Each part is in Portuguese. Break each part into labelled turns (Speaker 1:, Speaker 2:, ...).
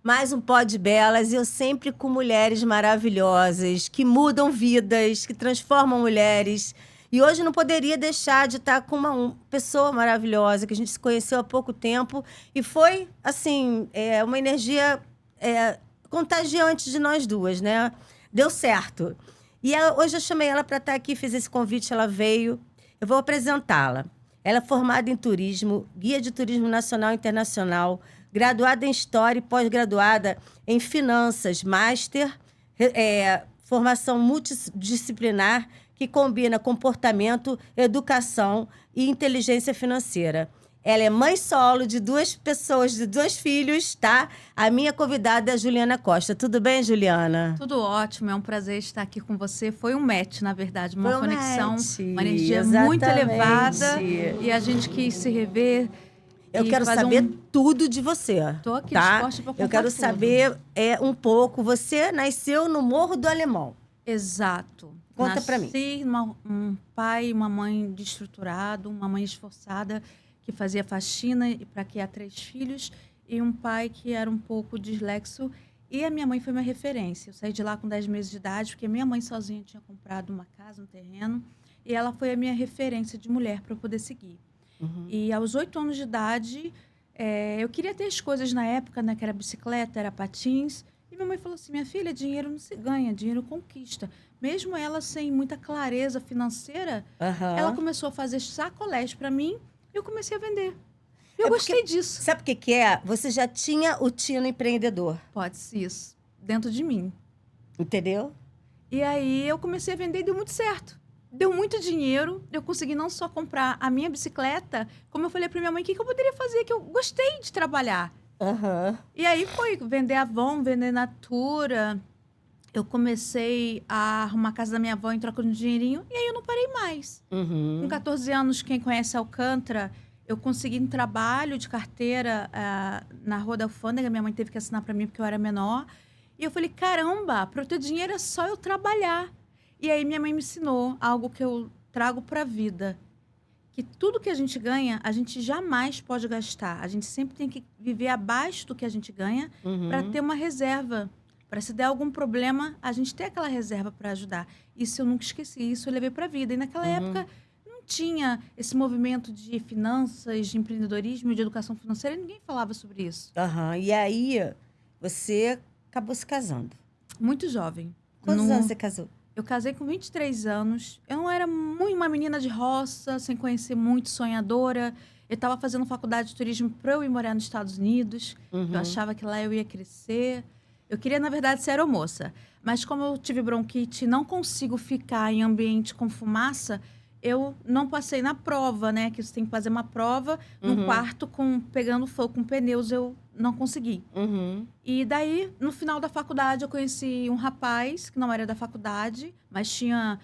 Speaker 1: Mais um Pod Belas, e eu sempre com mulheres maravilhosas, que mudam vidas, que transformam mulheres. E hoje não poderia deixar de estar com uma pessoa maravilhosa, que a gente se conheceu há pouco tempo, e foi, assim, uma energia contagiante de nós duas, né? Deu certo. Hoje eu chamei ela para estar aqui, fiz esse convite, ela veio. Eu vou apresentá-la. Ela é formada em turismo, guia de turismo nacional e internacional, graduada em História e pós-graduada em Finanças, Master, formação multidisciplinar que combina comportamento, educação e inteligência financeira. Ela é mãe solo de 2 pessoas, de 2 filhos, tá? A minha convidada é a Juliana Costa. Tudo bem, Juliana?
Speaker 2: Tudo ótimo, é um prazer estar aqui com você. Foi um match, na verdade, uma conexão,
Speaker 1: match,
Speaker 2: uma energia muito elevada. E a gente quis se rever.
Speaker 1: Eu quero saber tudo de você.
Speaker 2: Tô aqui
Speaker 1: tá?
Speaker 2: disposta para contar
Speaker 1: Eu quero
Speaker 2: tudo.
Speaker 1: saber um pouco. Você nasceu no Morro do Alemão.
Speaker 2: Exato.
Speaker 1: Conta para mim.
Speaker 2: Nasci um pai e uma mãe destruturados, uma mãe esforçada que fazia faxina para criar 3 filhos e um pai que era um pouco dislexo. E a minha mãe foi minha referência. Eu saí de lá com 10 meses de idade, porque minha mãe sozinha tinha comprado uma casa, um terreno, e ela foi a minha referência de mulher para eu poder seguir.
Speaker 1: Uhum.
Speaker 2: E aos 8 anos de idade, eu queria ter as coisas na época, né, que era bicicleta, era patins. E minha mãe falou assim, minha filha, dinheiro não se ganha, dinheiro conquista. Mesmo ela sem muita clareza financeira, ela começou a fazer sacolés para mim e eu comecei a vender. E eu gostei disso.
Speaker 1: Sabe o que é? Você já tinha o tino empreendedor.
Speaker 2: Pode ser isso, dentro de mim.
Speaker 1: Entendeu?
Speaker 2: E aí eu comecei a vender e deu muito certo. Deu muito dinheiro, eu consegui não só comprar a minha bicicleta, como eu falei para minha mãe, o que eu poderia fazer, que eu gostei de trabalhar. E aí foi vender Avon, vender Natura. Eu comecei a arrumar a casa da minha avó em troca de um dinheirinho, e aí eu não parei mais. Com 14 anos, quem conhece Alcântara, eu consegui um trabalho de carteira na Rua da Alfândega, minha mãe teve que assinar para mim porque eu era menor. E eu falei, caramba, para eu ter dinheiro é só eu trabalhar. E aí minha mãe me ensinou algo que eu trago para a vida. Que tudo que a gente ganha, a gente jamais pode gastar. A gente sempre tem que viver abaixo do que a gente ganha para ter uma reserva. Para se der algum problema, a gente ter aquela reserva para ajudar. Isso eu nunca esqueci, isso eu levei para a vida. E naquela época não tinha esse movimento de finanças, de empreendedorismo, de educação financeira, e ninguém falava sobre isso.
Speaker 1: E aí, você acabou se casando.
Speaker 2: Muito jovem.
Speaker 1: Quantos anos você casou?
Speaker 2: Eu casei com 23 anos. Eu não era muito uma menina de roça, sem conhecer muito, sonhadora. Eu estava fazendo faculdade de turismo para eu ir morar nos Estados Unidos. Eu achava que lá eu ia crescer. Eu queria, na verdade, ser aeromoça. Mas como eu tive bronquite e não consigo ficar em ambiente com fumaça, eu não passei na prova, né? Que você tem que fazer uma prova no quarto pegando fogo com pneus, eu não consegui. E daí, no final da faculdade, eu conheci um rapaz que não era da faculdade, mas tinha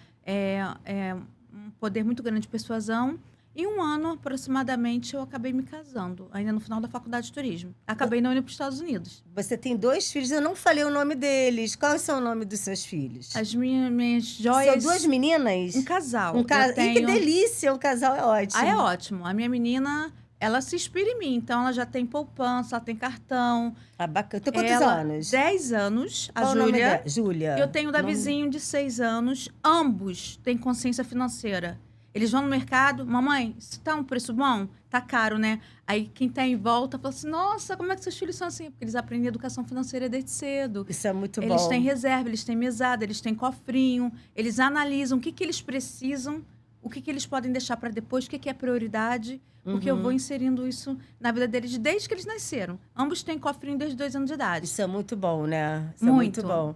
Speaker 2: um poder muito grande de persuasão. Em 1 ano, aproximadamente, eu acabei me casando, ainda no final da faculdade de turismo. Acabei não indo para os Estados Unidos.
Speaker 1: Você tem 2 filhos, eu não falei o nome deles. Qual é o nome dos seus filhos?
Speaker 2: As minhas joias...
Speaker 1: São 2 meninas?
Speaker 2: Um casal.
Speaker 1: Ih, que delícia! Um casal é ótimo.
Speaker 2: É ótimo. A minha menina, ela se inspira em mim. Então, ela já tem poupança, ela tem cartão.
Speaker 1: Bacana. Tem quantos anos?
Speaker 2: 10 anos, a
Speaker 1: Qual
Speaker 2: Júlia.
Speaker 1: O nome dela? Júlia.
Speaker 2: Eu tenho o Davizinho de 6 anos. Ambos têm consciência financeira. Eles vão no mercado, mamãe, isso tá um preço bom? Tá caro, né? Aí quem tá em volta fala assim, nossa, como é que seus filhos são assim? Porque eles aprendem educação financeira desde cedo.
Speaker 1: Isso é muito bom.
Speaker 2: Eles têm reserva, eles têm mesada, eles têm cofrinho, eles analisam o que eles precisam, o que eles podem deixar para depois, o que é prioridade, porque eu vou inserindo isso na vida deles desde que eles nasceram. Ambos têm cofrinho desde 2 anos de idade.
Speaker 1: Isso é muito bom, né? Isso
Speaker 2: muito.
Speaker 1: É muito bom.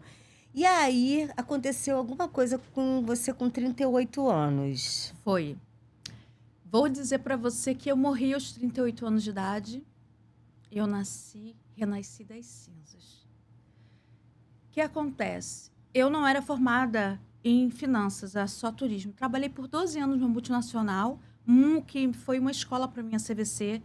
Speaker 1: E aí, aconteceu alguma coisa com você com 38 anos?
Speaker 2: Foi. Vou dizer para você que eu morri aos 38 anos de idade. Eu renasci das cinzas. O que acontece? Eu não era formada em finanças, era só turismo. Trabalhei por 12 anos numa multinacional, que foi uma escola para mim, a CVC.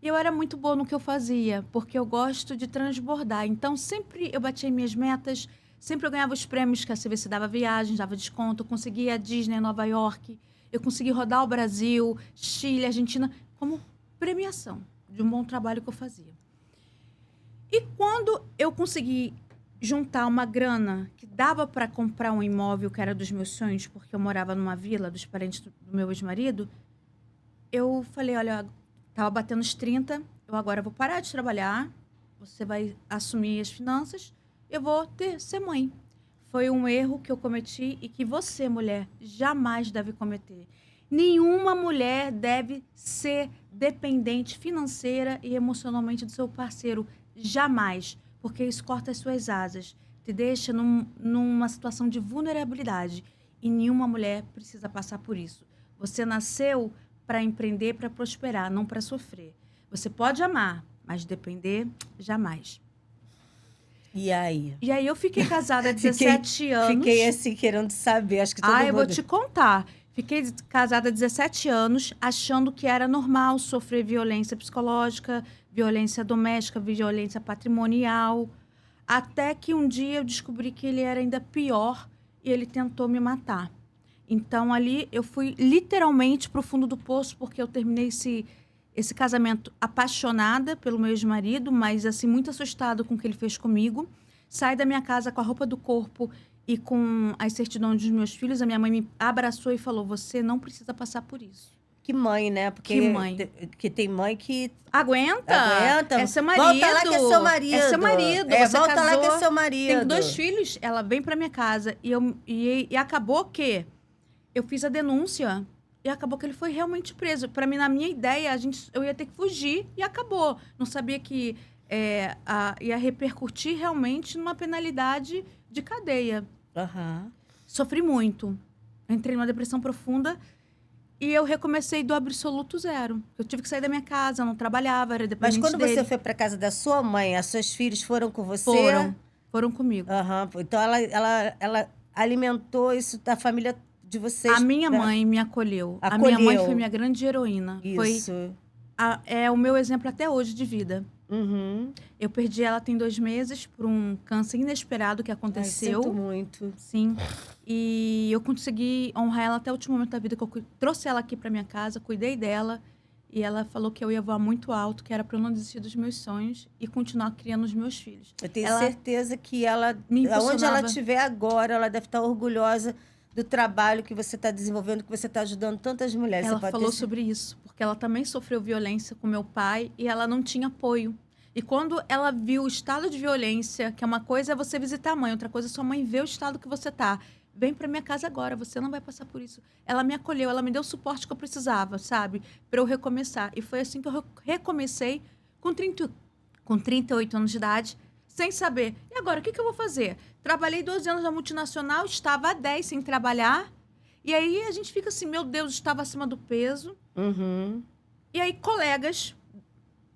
Speaker 2: E eu era muito boa no que eu fazia, porque eu gosto de transbordar. Então, sempre eu batia minhas metas. Sempre eu ganhava os prêmios que a CVC dava viagens, dava desconto. Eu conseguia a Disney em Nova York. Eu consegui rodar o Brasil, Chile, Argentina, como premiação de um bom trabalho que eu fazia. E quando eu consegui juntar uma grana que dava para comprar um imóvel que era dos meus sonhos, porque eu morava numa vila dos parentes do meu ex-marido, eu falei, olha, tava batendo os 30, eu agora vou parar de trabalhar, você vai assumir as finanças, eu vou ser mãe. Foi um erro que eu cometi e que você, mulher, jamais deve cometer. Nenhuma mulher deve ser dependente financeira e emocionalmente do seu parceiro. Jamais. Porque isso corta as suas asas. Te deixa numa situação de vulnerabilidade. E nenhuma mulher precisa passar por isso. Você nasceu para empreender, para prosperar, não para sofrer. Você pode amar, mas depender, jamais.
Speaker 1: E aí?
Speaker 2: E aí eu fiquei casada há 17 anos.
Speaker 1: Fiquei assim, querendo saber. Acho que todo mundo...
Speaker 2: eu vou te contar. Fiquei casada há 17 anos, achando que era normal sofrer violência psicológica, violência doméstica, violência patrimonial. Até que um dia eu descobri que ele era ainda pior e ele tentou me matar. Então, ali, eu fui literalmente para o fundo do poço, porque eu terminei esse casamento apaixonada pelo meu ex-marido, mas assim, muito assustada com o que ele fez comigo. Saí da minha casa com a roupa do corpo e com as certidões dos meus filhos. A minha mãe me abraçou e falou, você não precisa passar por isso.
Speaker 1: Que mãe, né? Porque
Speaker 2: que mãe.
Speaker 1: Que tem mãe que...
Speaker 2: Aguenta. É seu marido.
Speaker 1: Volta lá que é seu marido.
Speaker 2: É seu marido.
Speaker 1: É,
Speaker 2: você
Speaker 1: volta
Speaker 2: casou,
Speaker 1: lá que é seu marido.
Speaker 2: Tem 2 filhos, ela vem pra minha casa. E acabou que eu fiz a denúncia e acabou que ele foi realmente preso. Pra mim, na minha ideia, eu ia ter que fugir e acabou. Não sabia que ia repercutir realmente numa penalidade de cadeia.
Speaker 1: Uhum.
Speaker 2: Sofri muito. Entrei numa depressão profunda e eu recomecei do absoluto zero. Eu tive que sair da minha casa, eu não trabalhava, era dependente
Speaker 1: Mas quando
Speaker 2: dele.
Speaker 1: você foi para casa da sua mãe, as seus filhos foram com você?
Speaker 2: Foram comigo.
Speaker 1: Uhum. Então ela alimentou isso da família de vocês.
Speaker 2: A minha mãe me acolheu. A minha mãe foi minha grande heroína.
Speaker 1: Isso.
Speaker 2: É o meu exemplo até hoje de vida.
Speaker 1: Uhum.
Speaker 2: Eu perdi ela tem 2 meses por um câncer inesperado que aconteceu.
Speaker 1: Ai, sinto muito.
Speaker 2: Sim. E eu consegui honrar ela até o último momento da vida, que eu trouxe ela aqui para minha casa, cuidei dela. E ela falou que eu ia voar muito alto, que era para eu não desistir dos meus sonhos e continuar criando os meus filhos.
Speaker 1: Eu tenho certeza que ela, onde ela estiver agora, ela deve estar orgulhosa do trabalho que você está desenvolvendo, que você está ajudando tantas mulheres.
Speaker 2: Ela falou sobre isso, porque ela também sofreu violência com meu pai e ela não tinha apoio. E quando ela viu o estado de violência, que é uma coisa é você visitar a mãe, outra coisa é sua mãe ver o estado que você tá. Vem pra minha casa agora, você não vai passar por isso. Ela me acolheu, ela me deu o suporte que eu precisava, sabe? Pra eu recomeçar. E foi assim que eu recomecei com 38 anos de idade, sem saber. E agora, o que eu vou fazer? Trabalhei 12 anos na multinacional, estava há 10 sem trabalhar. E aí a gente fica assim, meu Deus, estava acima do peso.
Speaker 1: Uhum.
Speaker 2: E aí, colegas,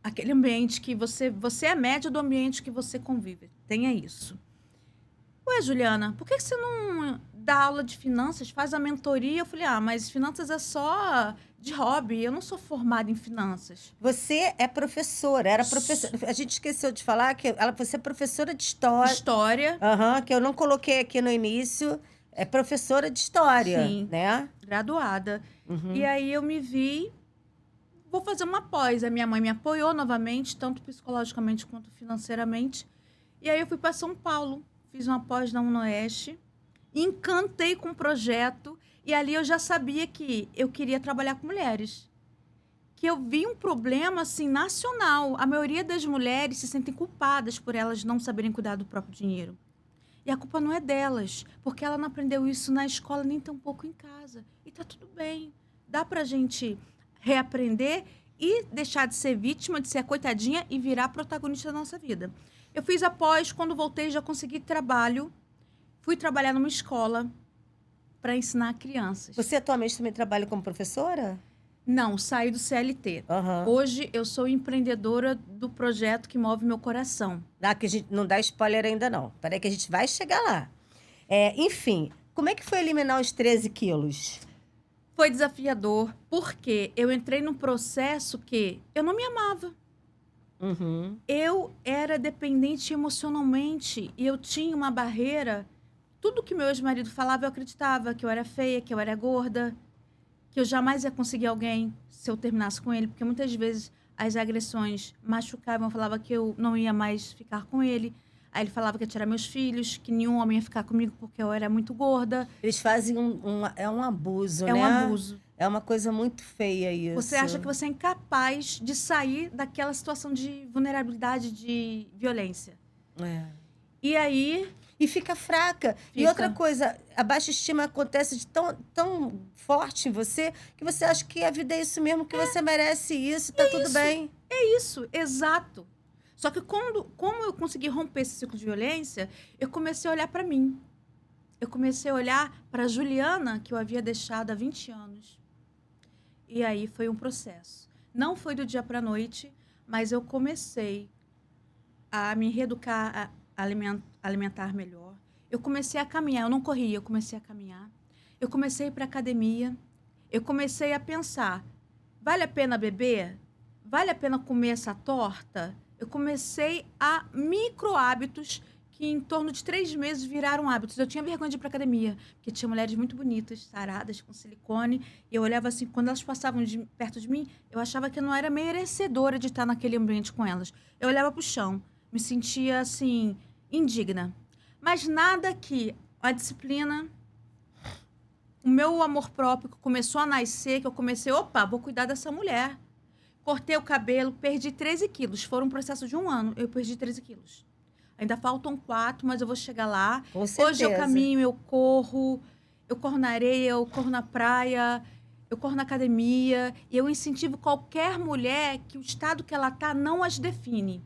Speaker 2: aquele ambiente que você é a média do ambiente que você convive. Tenha isso. Ué, Juliana, por que você não dá aula de finanças, faz a mentoria? Eu falei, mas finanças é só de hobby, eu não sou formada em finanças.
Speaker 1: Você é professora, era professora. A gente esqueceu de falar que você é professora de história.
Speaker 2: História.
Speaker 1: Que eu não coloquei aqui no início. É professora de história,
Speaker 2: sim,
Speaker 1: né?
Speaker 2: Graduada. Uhum. E aí eu me vi, vou fazer uma pós. A minha mãe me apoiou novamente, tanto psicologicamente quanto financeiramente. E aí eu fui para São Paulo. Fiz uma pós na UnoOeste, encantei com o projeto e ali eu já sabia que eu queria trabalhar com mulheres. Que eu vi um problema, assim, nacional. A maioria das mulheres se sentem culpadas por elas não saberem cuidar do próprio dinheiro. E a culpa não é delas, porque ela não aprendeu isso na escola, nem tampouco em casa. E tá tudo bem. Dá pra gente reaprender e deixar de ser vítima, de ser a coitadinha e virar protagonista da nossa vida. Eu fiz a pós, quando voltei já consegui trabalho. Fui trabalhar numa escola para ensinar crianças.
Speaker 1: Você atualmente também trabalha como professora?
Speaker 2: Não, saí do CLT.
Speaker 1: Uhum.
Speaker 2: Hoje eu sou empreendedora do projeto que move meu coração.
Speaker 1: Que a gente não dá spoiler ainda não. Peraí que a gente vai chegar lá. Enfim, como é que foi eliminar os 13 quilos?
Speaker 2: Foi desafiador, porque eu entrei num processo que eu não me amava.
Speaker 1: Uhum.
Speaker 2: Eu era dependente emocionalmente e eu tinha uma barreira. Tudo que meu ex-marido falava, eu acreditava que eu era feia, que eu era gorda, que eu jamais ia conseguir alguém se eu terminasse com ele, porque muitas vezes as agressões machucavam, falava que eu não ia mais ficar com ele. Aí ele falava que ia tirar meus filhos, que nenhum homem ia ficar comigo porque eu era muito gorda.
Speaker 1: Eles fazem é um abuso,
Speaker 2: É
Speaker 1: né?
Speaker 2: um abuso.
Speaker 1: É uma coisa muito feia isso.
Speaker 2: Você acha que você é incapaz de sair daquela situação de vulnerabilidade, de violência.
Speaker 1: É.
Speaker 2: E aí...
Speaker 1: E fica fraca. E outra coisa, a baixa estima acontece de tão forte em você que você acha que a vida é isso mesmo, que você merece isso, tá tudo bem.
Speaker 2: É isso, exato. Só que como eu consegui romper esse ciclo de violência, eu comecei a olhar para mim. Eu comecei a olhar para a Juliana, que eu havia deixado há 20 anos. E aí foi um processo. Não foi do dia para a noite, mas eu comecei a me reeducar, a alimentar melhor. Eu comecei a caminhar, eu não corria, eu comecei a caminhar. Eu comecei a ir para academia. Eu comecei a pensar, vale a pena beber? Vale a pena comer essa torta? Eu comecei a micro hábitos que em torno de 3 meses viraram hábitos. Eu tinha vergonha de ir para academia, porque tinha mulheres muito bonitas, saradas, com silicone. E eu olhava assim, quando elas passavam perto de mim, eu achava que eu não era merecedora de estar naquele ambiente com elas. Eu olhava para o chão, me sentia assim, indigna. Mas nada que a disciplina, o meu amor próprio começou a nascer, que eu comecei, opa, vou cuidar dessa mulher. Cortei o cabelo, perdi 13 quilos. Foi um processo de 1 ano, eu perdi 13 quilos. Ainda faltam 4, mas eu vou chegar lá.
Speaker 1: Com certeza.
Speaker 2: Hoje eu caminho, eu corro na areia, eu corro na praia, eu corro na academia. E eu incentivo qualquer mulher que o estado que ela está não as define.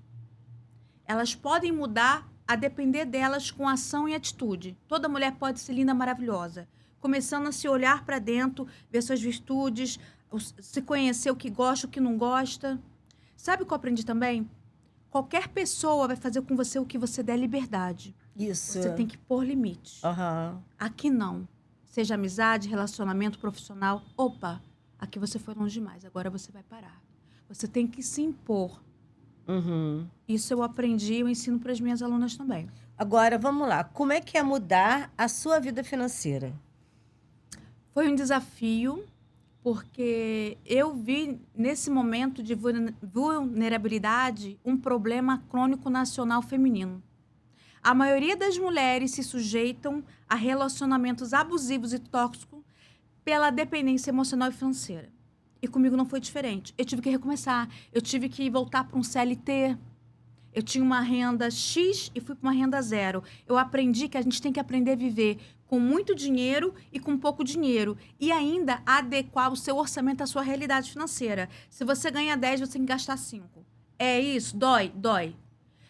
Speaker 2: Elas podem mudar a depender delas com ação e atitude. Toda mulher pode ser linda, maravilhosa. Começando a se olhar para dentro, ver suas virtudes, se conhecer o que gosta, o que não gosta. Sabe o que eu aprendi também? Qualquer pessoa vai fazer com você o que você der liberdade.
Speaker 1: Isso.
Speaker 2: Você tem que pôr limite.
Speaker 1: Uhum.
Speaker 2: Aqui não. Seja amizade, relacionamento profissional. Opa, aqui você foi longe demais, agora você vai parar. Você tem que se impor.
Speaker 1: Uhum.
Speaker 2: Isso eu aprendi e eu ensino para as minhas alunas também.
Speaker 1: Agora, vamos lá. Como é que é mudar a sua vida financeira?
Speaker 2: Foi um desafio, porque eu vi, nesse momento de vulnerabilidade, um problema crônico nacional feminino. A maioria das mulheres se sujeitam a relacionamentos abusivos e tóxicos pela dependência emocional e financeira. E comigo não foi diferente. Eu tive que recomeçar, eu tive que voltar para um CLT. Eu tinha uma renda X e fui para uma renda 0. Eu aprendi que a gente tem que aprender a viver com muito dinheiro e com pouco dinheiro. E ainda adequar o seu orçamento à sua realidade financeira. Se você ganha 10, você tem que gastar 5. É isso? Dói? Dói.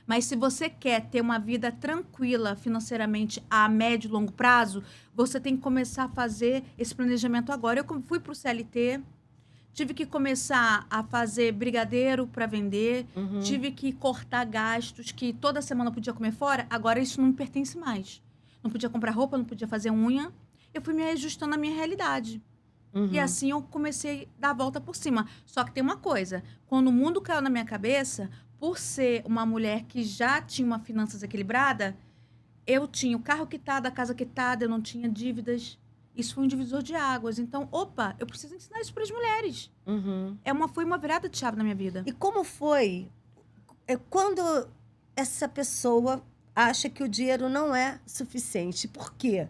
Speaker 2: Mas se você quer ter uma vida tranquila financeiramente a médio e longo prazo, você tem que começar a fazer esse planejamento agora. Eu fui para o CLT, tive que começar a fazer brigadeiro para vender, tive que cortar gastos que toda semana eu podia comer fora. Agora isso não me pertence mais. Não podia comprar roupa, não podia fazer unha. Eu fui me ajustando à minha realidade. E assim eu comecei a dar a volta por cima. Só que tem uma coisa, quando o mundo caiu na minha cabeça, por ser uma mulher que já tinha uma finanças equilibrada, eu tinha o carro quitado, a casa quitada, eu não tinha dívidas. Isso foi um divisor de águas. Então, opa, eu preciso ensinar isso para as mulheres. Foi uma virada de chave na minha vida.
Speaker 1: E como foi quando essa pessoa acha que o dinheiro não é suficiente? Por quê?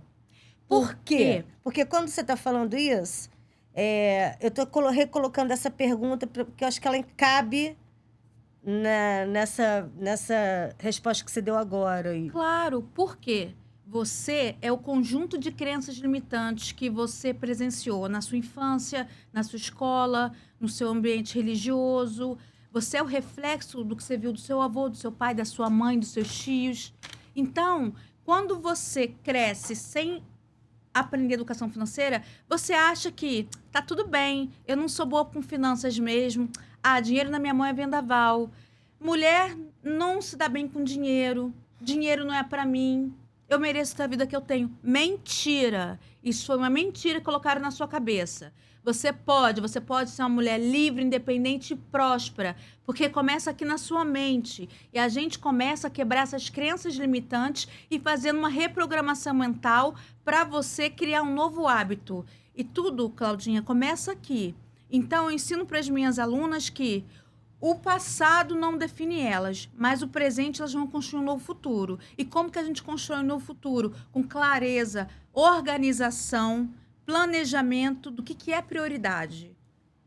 Speaker 1: Por quê? Porque quando você está falando isso, eu estou recolocando essa pergunta porque eu acho que ela cabe nessa resposta que você deu agora.
Speaker 2: Claro, por quê? Você é o conjunto de crenças limitantes que você presenciou na sua infância, na sua escola, no seu ambiente religioso. Você é o reflexo do que você viu do seu avô, do seu pai, da sua mãe, dos seus tios. Então, quando você cresce sem aprender educação financeira, você acha que tá tudo bem, eu não sou boa com finanças mesmo. Ah, dinheiro na minha mão é vendaval. Mulher não se dá bem com dinheiro. Dinheiro não é para mim. Eu mereço ter a vida que eu tenho. Mentira! Isso foi uma mentira que colocaram na sua cabeça. Você pode ser uma mulher livre, independente e próspera, porque começa aqui na sua mente. E a gente começa a quebrar essas crenças limitantes e fazendo uma reprogramação mental para você criar um novo hábito. E tudo, Claudinha, começa aqui. Então, eu ensino para as minhas alunas que O passado não define elas, mas o presente elas vão construir um novo futuro. E como que a gente constrói um novo futuro? Com clareza, organização, planejamento do que é prioridade.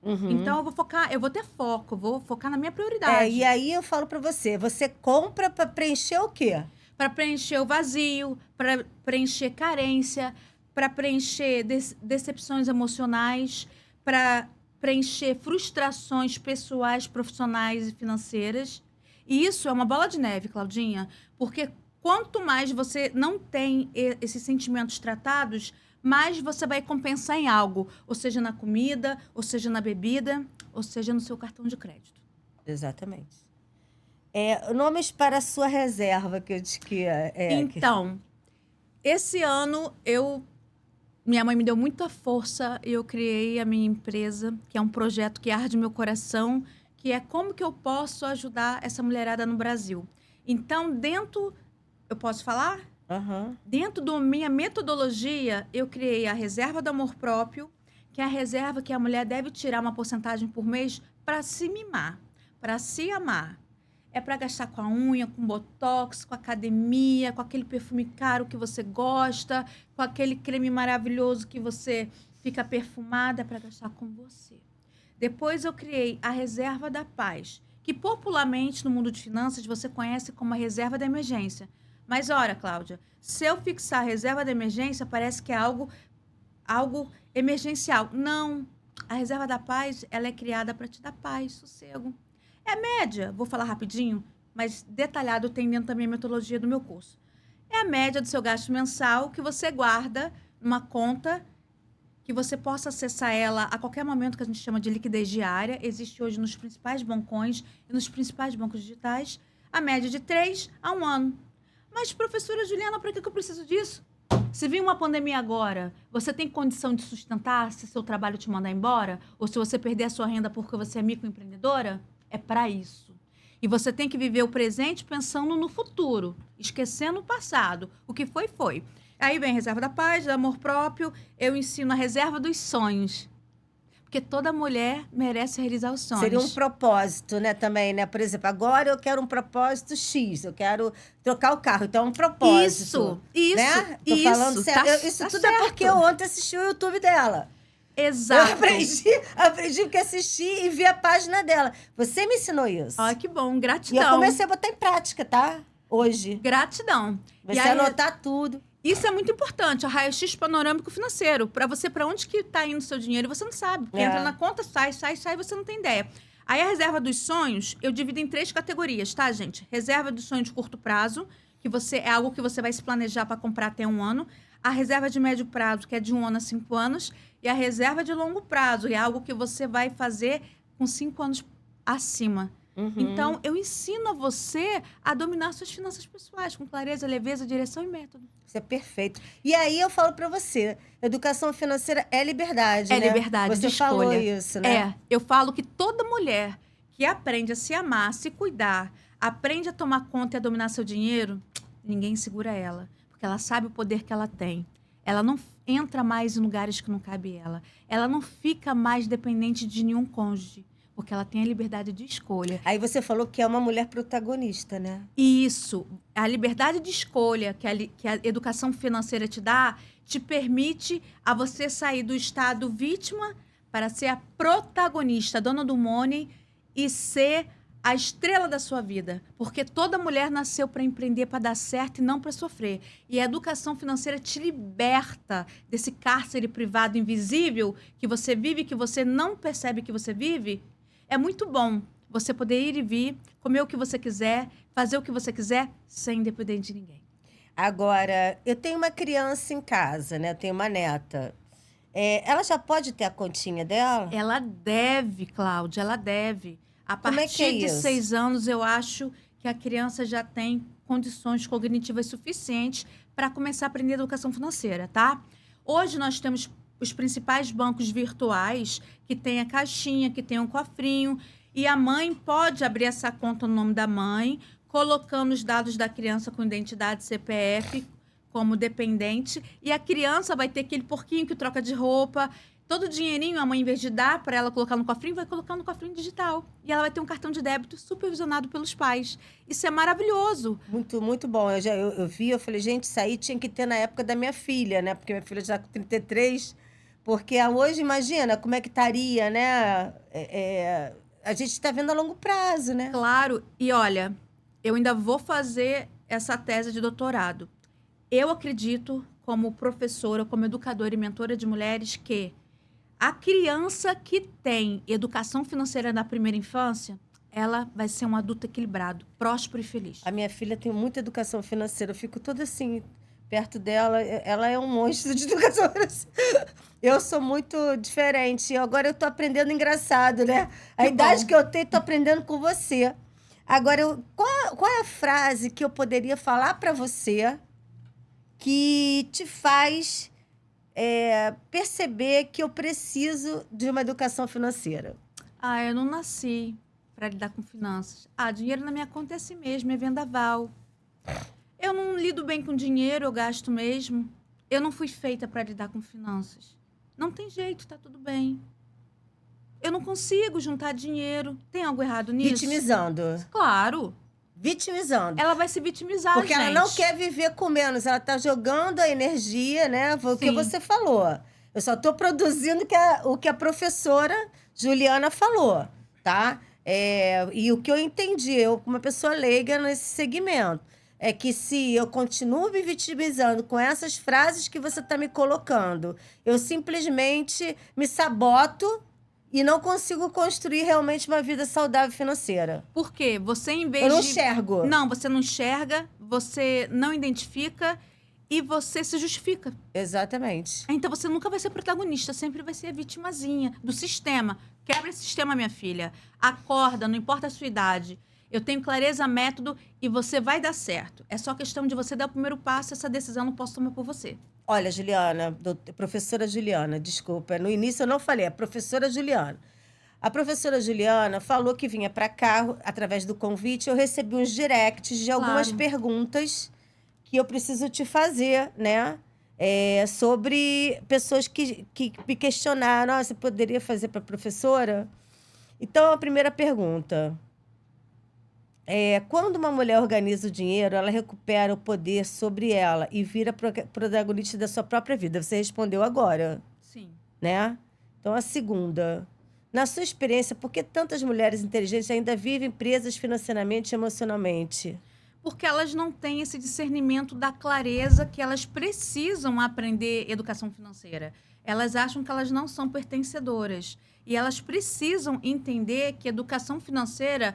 Speaker 2: Então, eu vou ter foco, vou focar na minha prioridade.
Speaker 1: E aí eu falo pra você, você compra pra preencher o quê?
Speaker 2: Para preencher o vazio, para preencher carência, para preencher decepções emocionais, para preencher frustrações pessoais, profissionais e financeiras. E isso é uma bola de neve, Claudinha, porque quanto mais você não tem esses sentimentos tratados, mais você vai compensar em algo, ou seja, na comida, ou seja, na bebida, ou seja, no seu cartão de crédito.
Speaker 1: Exatamente. Nomes para a sua reserva que eu disse que
Speaker 2: Então, esse ano minha mãe me deu muita força e eu criei a minha empresa, que é um projeto que arde meu coração, que é como que eu posso ajudar essa mulherada no Brasil. Então, eu posso falar? Dentro da minha metodologia, eu criei a reserva do amor próprio, que é a reserva que a mulher deve tirar uma porcentagem por mês para se mimar, para se amar. É para gastar com a unha, com botox, com academia, com aquele perfume caro que você gosta, com aquele creme maravilhoso que você fica perfumada, é para gastar com você. Depois eu criei a reserva da paz, que popularmente no mundo de finanças você conhece como a reserva da emergência. Mas olha, Cláudia, se eu fixar a reserva da emergência, parece que é algo emergencial. Não, a reserva da paz, ela é criada para te dar paz, sossego. É média, vou falar rapidinho, mas detalhado tem dentro da minha metodologia do meu curso. É a média do seu gasto mensal que você guarda numa conta que você possa acessar ela a qualquer momento, que a gente chama de liquidez diária. Existe hoje nos principais bancões e nos principais bancos digitais, a média de 3 a 1 ano. Mas, professora Juliana, para que eu preciso disso? Se vir uma pandemia agora, você tem condição de sustentar se seu trabalho te mandar embora? Ou se você perder a sua renda porque você é microempreendedora? É para isso. E você tem que viver o presente pensando no futuro, esquecendo o passado. O que foi, foi. Aí vem a reserva da paz, do amor próprio. Eu ensino a reserva dos sonhos. Porque toda mulher merece realizar os sonhos.
Speaker 1: Seria um propósito, né, também, né? Por exemplo, agora eu quero um propósito X, eu quero trocar o carro, então é um propósito.
Speaker 2: Isso,
Speaker 1: né? Tô
Speaker 2: isso.
Speaker 1: falando certo. Isso tudo
Speaker 2: certo.
Speaker 1: É porque eu ontem assisti o YouTube dela.
Speaker 2: Exato.
Speaker 1: Eu aprendi porque assisti e vi a página dela. Você me ensinou isso.
Speaker 2: Ai, que bom, gratidão.
Speaker 1: E eu comecei a botar em prática, tá? Hoje.
Speaker 2: Gratidão.
Speaker 1: Você anotar tudo.
Speaker 2: Isso é muito importante, a raio-x panorâmico financeiro. Para você, para onde que tá indo o seu dinheiro, você não sabe. Porque entra na conta, sai, você não tem ideia. Aí a reserva dos sonhos, eu divido em 3 categorias, tá, gente? Reserva dos sonhos de curto prazo, que é algo que você vai se planejar para comprar até 1 ano. A reserva de médio prazo, que é de 1 ano a 5 anos. E a reserva de longo prazo, que é algo que você vai fazer com 5 anos acima. Então, eu ensino a você a dominar suas finanças pessoais, com clareza, leveza, direção e método.
Speaker 1: Isso é perfeito. E aí eu falo pra você, educação financeira é liberdade, né?
Speaker 2: É liberdade de escolha.
Speaker 1: Você falou isso, né?
Speaker 2: Eu falo que toda mulher que aprende a se amar, a se cuidar, aprende a tomar conta e a dominar seu dinheiro, ninguém segura ela. Porque ela sabe o poder que ela tem. Ela não entra mais em lugares que não cabe ela. Ela não fica mais dependente de nenhum cônjuge. Porque ela tem a liberdade de escolha.
Speaker 1: Aí você falou que é uma mulher protagonista, né?
Speaker 2: Isso. A liberdade de escolha que a educação financeira te dá, te permite a você sair do estado vítima para ser a protagonista, a dona do money, e ser a estrela da sua vida. Porque toda mulher nasceu para empreender, para dar certo e não para sofrer. E a educação financeira te liberta desse cárcere privado invisível que você vive, que você não percebe que você vive. É muito bom você poder ir e vir, comer o que você quiser, fazer o que você quiser, sem depender de ninguém.
Speaker 1: Agora, eu tenho uma criança em casa, né? Eu tenho uma neta. Ela já pode ter a continha dela?
Speaker 2: Ela deve, Cláudia, ela deve. A partir de 6 anos, eu acho que a criança já tem condições cognitivas suficientes para começar a aprender educação financeira, tá? Hoje nós temos os principais bancos virtuais que tem a caixinha, que tem um cofrinho, e a mãe pode abrir essa conta no nome da mãe, colocando os dados da criança com identidade CPF como dependente, e a criança vai ter aquele porquinho que troca de roupa, todo o dinheirinho, a mãe, em vez de dar para ela colocar no cofrinho, vai colocar no cofrinho digital. E ela vai ter um cartão de débito supervisionado pelos pais. Isso é maravilhoso.
Speaker 1: Muito, muito bom. Eu vi, eu falei, gente, isso aí tinha que ter na época da minha filha, né? Porque minha filha já tá com 33. Porque hoje, imagina, como é que estaria, né? A gente está vendo a longo prazo, né?
Speaker 2: Claro. E olha, eu ainda vou fazer essa tese de doutorado. Eu acredito, como professora, como educadora e mentora de mulheres, que a criança que tem educação financeira na primeira infância, ela vai ser um adulto equilibrado, próspero e feliz.
Speaker 1: A minha filha tem muita educação financeira. Eu fico toda assim, perto dela. Ela é um monstro de educação financeira. Eu sou muito diferente. Agora eu tô aprendendo engraçado, né? A idade que eu tenho, tô aprendendo com você. Agora, qual é a frase que eu poderia falar para você que te faz perceber que eu preciso de uma educação financeira?
Speaker 2: Eu não nasci para lidar com finanças. Dinheiro na minha conta é assim mesmo, é vendaval. Eu não lido bem com dinheiro, eu gasto mesmo. Eu não fui feita para lidar com finanças. Não tem jeito, tá tudo bem. Eu não consigo juntar dinheiro. Tem algo errado nisso?
Speaker 1: Vitimizando.
Speaker 2: Claro.
Speaker 1: Vitimizando.
Speaker 2: Ela vai se vitimizar,
Speaker 1: Porque
Speaker 2: gente.
Speaker 1: ela não quer viver com menos. Ela tá jogando a energia, né? Foi o que
Speaker 2: Sim.
Speaker 1: você falou. Eu só tô produzindo o que a professora Juliana falou, tá? E o que eu entendi, eu como uma pessoa leiga nesse segmento, é que se eu continuo me vitimizando com essas frases que você tá me colocando, eu simplesmente me saboto e não consigo construir realmente uma vida saudável financeira.
Speaker 2: Por quê? Você, em vez
Speaker 1: Eu não
Speaker 2: de...
Speaker 1: enxergo.
Speaker 2: Não, você não enxerga, você não identifica e você se justifica.
Speaker 1: Exatamente.
Speaker 2: Então você nunca vai ser protagonista, sempre vai ser a vitimazinha do sistema. Quebra esse sistema, minha filha. Acorda, não importa a sua idade. Eu tenho clareza, método e você vai dar certo. É só questão de você dar o primeiro passo, essa decisão eu não posso tomar por você.
Speaker 1: Olha, Juliana, professora Juliana, desculpa, no início eu não falei, a professora Juliana. A professora Juliana falou que vinha para cá, através do convite, eu recebi uns directs de algumas perguntas que eu preciso te fazer, né? Sobre pessoas que me questionaram, você poderia fazer para a professora? Então, a primeira pergunta... quando uma mulher organiza o dinheiro, ela recupera o poder sobre ela e vira protagonista da sua própria vida. Você respondeu agora.
Speaker 2: Sim.
Speaker 1: Né? Então, a segunda. Na sua experiência, por que tantas mulheres inteligentes ainda vivem presas financeiramente e emocionalmente?
Speaker 2: Porque elas não têm esse discernimento da clareza que elas precisam aprender educação financeira. Elas acham que elas não são pertencedoras. E elas precisam entender que educação financeira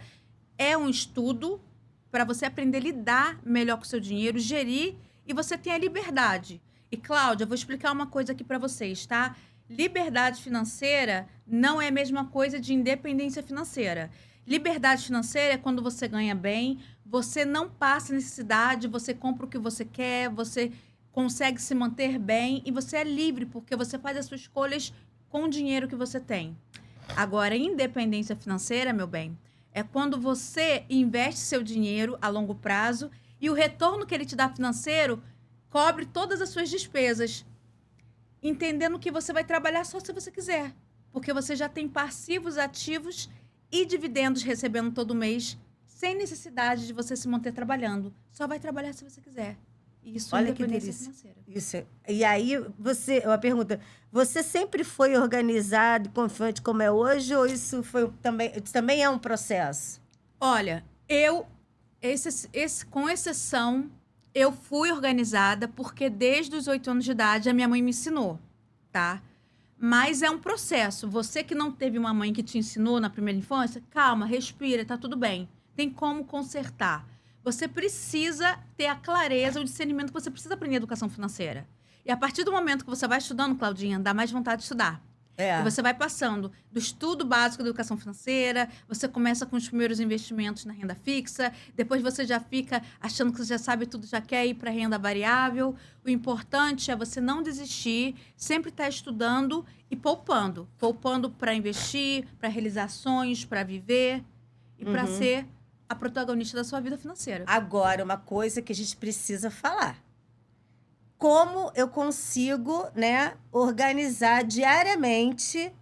Speaker 2: é um estudo para você aprender a lidar melhor com o seu dinheiro, gerir, e você tem a liberdade. E, Cláudia, eu vou explicar uma coisa aqui para vocês, tá? Liberdade financeira não é a mesma coisa de independência financeira. Liberdade financeira é quando você ganha bem, você não passa necessidade, você compra o que você quer, você consegue se manter bem e você é livre, porque você faz as suas escolhas com o dinheiro que você tem. Agora, independência financeira, meu bem, é quando você investe seu dinheiro a longo prazo e o retorno que ele te dá financeiro cobre todas as suas despesas, entendendo que você vai trabalhar só se você quiser, porque você já tem passivos, ativos e dividendos recebendo todo mês, sem necessidade de você se manter trabalhando. Só vai trabalhar se você quiser. Isso é independência financeira.
Speaker 1: Isso. E aí, uma pergunta, você sempre foi organizado e confiante como é hoje, ou isso também é um processo?
Speaker 2: Olha, com exceção, eu fui organizada porque desde os 8 anos de idade a minha mãe me ensinou, tá? Mas é um processo. Você que não teve uma mãe que te ensinou na primeira infância, calma, respira, tá tudo bem. Tem como consertar. Você precisa ter a clareza, o discernimento que você precisa aprender educação financeira. E a partir do momento que você vai estudando, Claudinha, dá mais vontade de estudar. E você vai passando do estudo básico da educação financeira, você começa com os primeiros investimentos na renda fixa, depois você já fica achando que você já sabe tudo, já quer ir para a renda variável. O importante é você não desistir, sempre estar estudando e poupando. Poupando para investir, para realizações, para viver e para ser a protagonista da sua vida financeira.
Speaker 1: Agora, uma coisa que a gente precisa falar. como eu consigo, né, organizar diariamente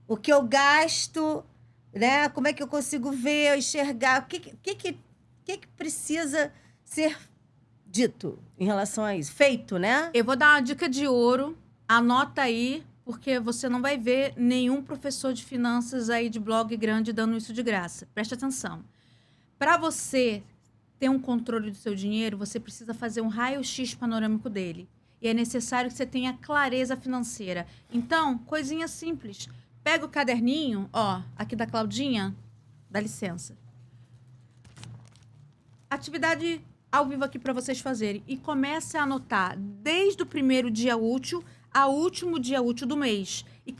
Speaker 1: o que eu gasto, né? Como é que eu consigo ver, enxergar, o que precisa ser dito em relação a isso? Feito, né?
Speaker 2: Eu vou dar uma dica de ouro. Anota aí, porque você não vai ver nenhum professor de finanças aí de blog grande dando isso de graça. Preste atenção. Para você ter um controle do seu dinheiro, você precisa fazer um raio-x panorâmico dele. E é necessário que você tenha clareza financeira. Então, coisinha simples. Pega o caderninho, ó, aqui da Claudinha, dá licença. Atividade ao vivo aqui para vocês fazerem. E comece a anotar desde o primeiro dia útil ao último dia útil do mês. E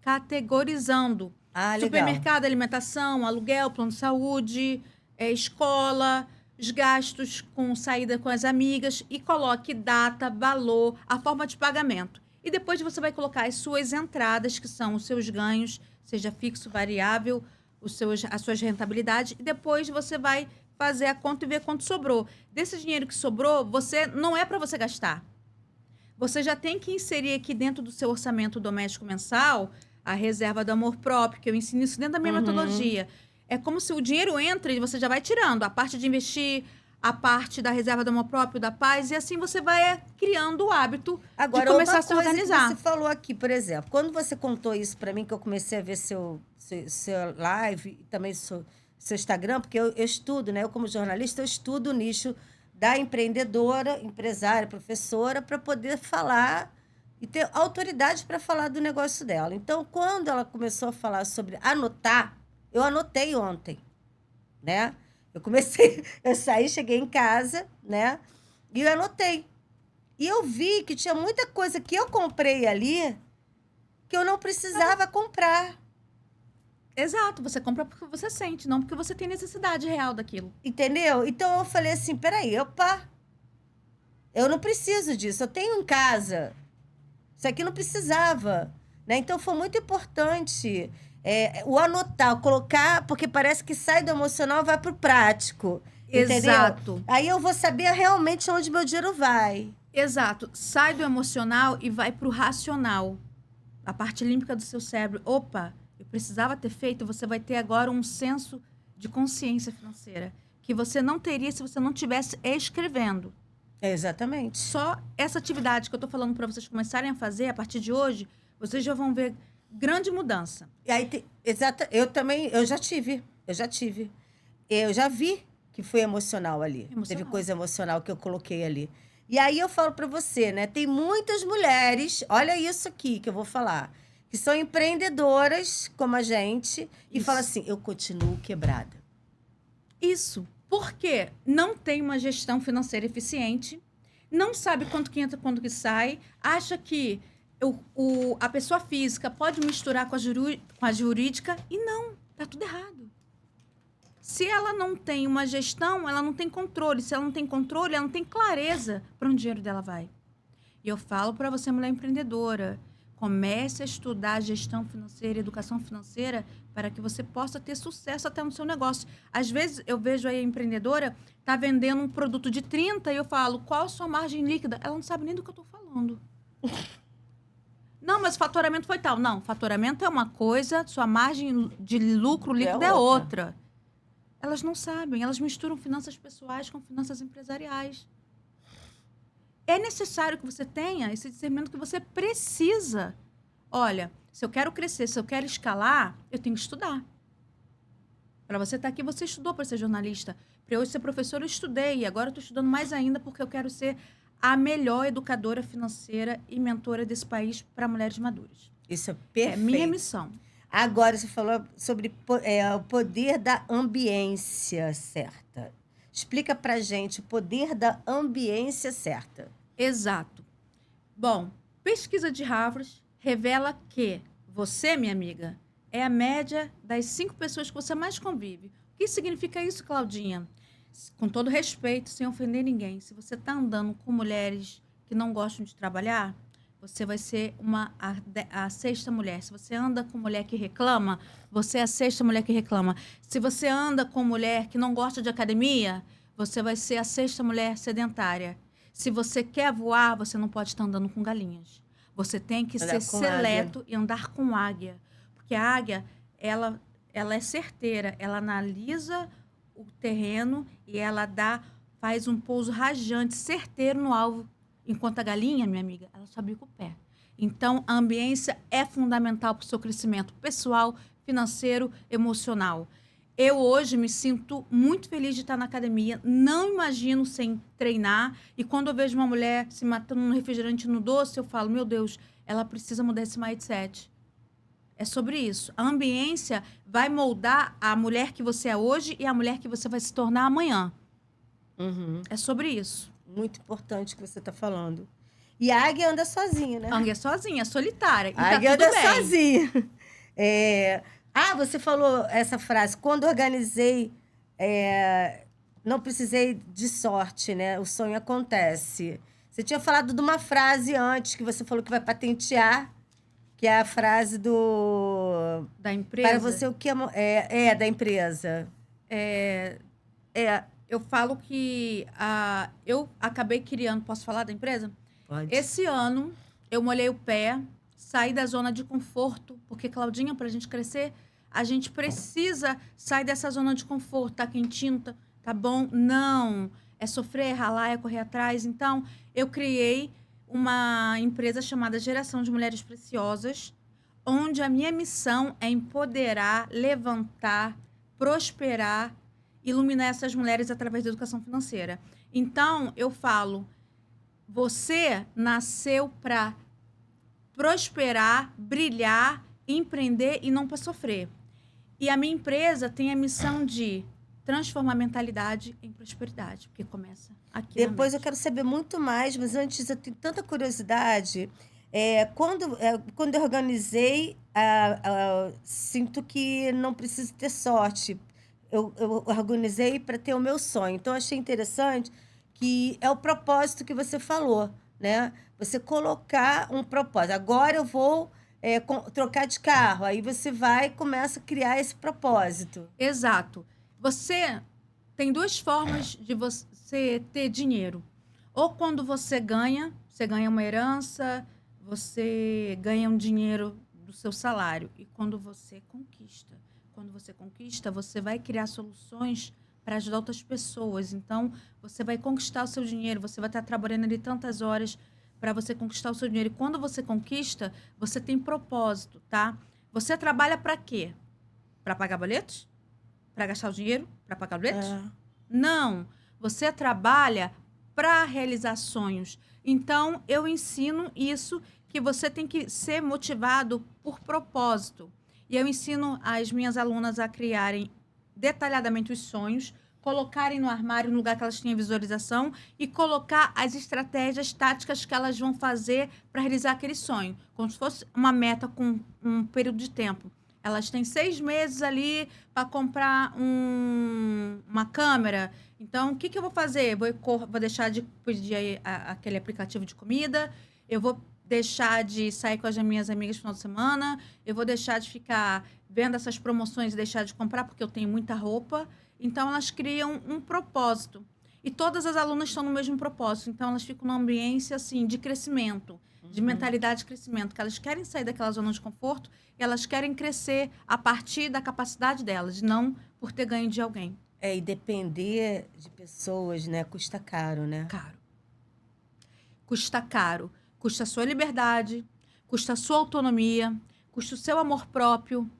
Speaker 2: categorizando.
Speaker 1: Legal.
Speaker 2: Supermercado, alimentação, aluguel, plano de saúde, escola, os gastos com saída com as amigas. E coloque data, valor, a forma de pagamento. E depois você vai colocar as suas entradas, que são os seus ganhos, seja fixo, variável, as suas rentabilidades. E depois você vai fazer a conta e ver quanto sobrou. Desse dinheiro que sobrou, não é para você gastar. Você já tem que inserir aqui dentro do seu orçamento doméstico mensal a reserva do amor próprio, que eu ensino isso dentro da minha metodologia. É como se o dinheiro entra e você já vai tirando a parte de investir, a parte da reserva do amor próprio, da paz, e assim você vai criando o hábito de começar a se organizar.
Speaker 1: Que você falou aqui, por exemplo, quando você contou isso para mim, que eu comecei a ver seu live e também seu Instagram, porque eu estudo, né? Eu, como jornalista, eu estudo o nicho da empreendedora, empresária, professora, para poder falar e ter autoridade para falar do negócio dela. Então, quando ela começou a falar sobre anotar, eu anotei ontem, né? Eu saí, cheguei em casa, né? E eu anotei. E eu vi que tinha muita coisa que eu comprei ali que eu não precisava comprar.
Speaker 2: Exato, você compra porque você sente, não porque você tem necessidade real daquilo.
Speaker 1: Entendeu? Então eu falei assim, peraí, eu não preciso disso, eu tenho em casa. Isso aqui não precisava, né? Então foi muito importante o anotar, o colocar, porque parece que sai do emocional e vai pro prático.
Speaker 2: Exato.
Speaker 1: Entendeu? Aí eu vou saber realmente onde meu dinheiro vai.
Speaker 2: Exato. Sai do emocional e vai pro racional. A parte límbica do seu cérebro. Opa, eu precisava ter feito, você vai ter agora um senso de consciência financeira que você não teria se você não estivesse escrevendo.
Speaker 1: Exatamente.
Speaker 2: Só essa atividade que eu estou falando para vocês começarem a fazer a partir de hoje, vocês já vão ver grande mudança.
Speaker 1: E aí, eu já tive. Eu já vi que foi emocional ali. Teve coisa emocional que eu coloquei ali. E aí eu falo para você, né? Tem muitas mulheres, olha isso aqui que eu vou falar, que são empreendedoras como a gente e falam assim, eu continuo quebrada.
Speaker 2: Isso. Porque não tem uma gestão financeira eficiente, não sabe quanto que entra, quanto que sai, acha que a pessoa física pode misturar com a jurídica e não, tá tudo errado. Se ela não tem uma gestão, ela não tem controle. Se ela não tem controle, ela não tem clareza para onde o dinheiro dela vai. E eu falo para você, mulher empreendedora, comece a estudar gestão financeira, educação financeira, para que você possa ter sucesso até no seu negócio. Às vezes, eu vejo aí a empreendedora tá vendendo um produto de 30 e eu falo, qual a sua margem líquida? Ela não sabe nem do que eu estou falando. Não, mas faturamento foi tal. Não, faturamento é uma coisa, sua margem de lucro líquido é outra. Elas não sabem, elas misturam finanças pessoais com finanças empresariais. É necessário que você tenha esse discernimento que você precisa. Olha, se eu quero crescer, se eu quero escalar, eu tenho que estudar. Para você estar aqui, você estudou para ser jornalista. Para eu ser professora, eu estudei. E agora eu estou estudando mais ainda porque eu quero ser a melhor educadora financeira e mentora desse país para mulheres maduras.
Speaker 1: Isso é perfeito.
Speaker 2: É minha missão.
Speaker 1: Agora, você falou sobre o poder da ambiência certa. Explica pra gente o poder da ambiência certa.
Speaker 2: Exato. Bom, pesquisa de Harvard revela que você, minha amiga, é a média das 5 pessoas que você mais convive. O que significa isso, Claudinha? Com todo respeito, sem ofender ninguém, se você está andando com mulheres que não gostam de trabalhar, você vai ser a 6ª mulher. Se você anda com mulher que reclama, você é a 6ª mulher que reclama. Se você anda com mulher que não gosta de academia, você vai ser a 6ª mulher sedentária. Se você quer voar, você não pode estar andando com galinhas. Você tem que ser seleto e andar com águia. Porque a águia, ela é certeira. Ela analisa o terreno e ela faz um pouso rajante, certeiro no alvo. Enquanto a galinha, minha amiga, ela só bica o pé. Então, a ambiência é fundamental para o seu crescimento pessoal, financeiro, emocional. Eu hoje me sinto muito feliz de estar na academia. Não imagino sem treinar. E quando eu vejo uma mulher se matando num refrigerante no doce, eu falo, meu Deus, ela precisa mudar esse mindset. É sobre isso. A ambiência vai moldar a mulher que você é hoje e a mulher que você vai se tornar amanhã. É sobre isso.
Speaker 1: Muito importante o que você está falando. E a águia anda sozinha, né?
Speaker 2: A águia sozinha, solitária. E
Speaker 1: a águia
Speaker 2: tá tudo
Speaker 1: anda
Speaker 2: bem.
Speaker 1: sozinha. Você falou essa frase. Quando organizei, não precisei de sorte, né? O sonho acontece. Você tinha falado de uma frase antes, que você falou que vai patentear, que é a frase
Speaker 2: da empresa?
Speaker 1: Para você, o que é da empresa.
Speaker 2: Eu falo que eu acabei criando... Posso falar da empresa?
Speaker 1: Pode.
Speaker 2: Esse ano, eu molhei o pé, saí da zona de conforto, porque, Claudinha, para a gente crescer, a gente precisa sair dessa zona de conforto. Tá quentinho, tá bom? Não. É sofrer, é ralar, é correr atrás. Então, eu criei uma empresa chamada Geração de Mulheres Preciosas, onde a minha missão é empoderar, levantar, prosperar, iluminar essas mulheres através da educação financeira. Então, eu falo, você nasceu para prosperar, brilhar, empreender e não para sofrer. E a minha empresa tem a missão de transformar a mentalidade em prosperidade, porque começa aqui.
Speaker 1: Depois eu quero saber muito mais, mas antes eu tenho tanta curiosidade. Quando eu organizei, sinto que não preciso ter sorte. Eu organizei para ter o meu sonho. Então, achei interessante que é o propósito que você falou, né? Você colocar um propósito. Agora eu vou trocar de carro. Aí você vai e começa a criar esse propósito.
Speaker 2: Exato. Você tem duas formas de você ter dinheiro. Ou quando você ganha uma herança, você ganha um dinheiro do seu salário. E quando você conquista. Quando você conquista, você vai criar soluções para ajudar outras pessoas. Então, você vai conquistar o seu dinheiro, você vai estar trabalhando ali tantas horas para você conquistar o seu dinheiro. E quando você conquista, você tem propósito, tá? Você trabalha para quê? Para pagar boletos? Para gastar o dinheiro? Para pagar boletos? Não. Você trabalha para realizar sonhos. Então, eu ensino isso, que você tem que ser motivado por propósito. E eu ensino as minhas alunas a criarem detalhadamente os sonhos, colocarem no armário, no lugar que elas tenham visualização, e colocar as estratégias táticas que elas vão fazer para realizar aquele sonho. Como se fosse uma meta com um período de tempo. Elas têm 6 meses ali para comprar uma câmera. Então, o que eu vou fazer? Vou deixar de pedir aquele aplicativo de comida, eu vou deixar de sair com as minhas amigas no final de semana, eu vou deixar de ficar vendo essas promoções e deixar de comprar, porque eu tenho muita roupa. Então, elas criam um propósito. E todas as alunas estão no mesmo propósito. Então, elas ficam numa ambiência, assim, de crescimento, de mentalidade de crescimento, que elas querem sair daquela zona de conforto e elas querem crescer a partir da capacidade delas, não por ter ganho de alguém.
Speaker 1: E depender de pessoas, né? Custa caro, né?
Speaker 2: Caro. Custa caro. Custa a sua liberdade, custa a sua autonomia, custa o seu amor próprio,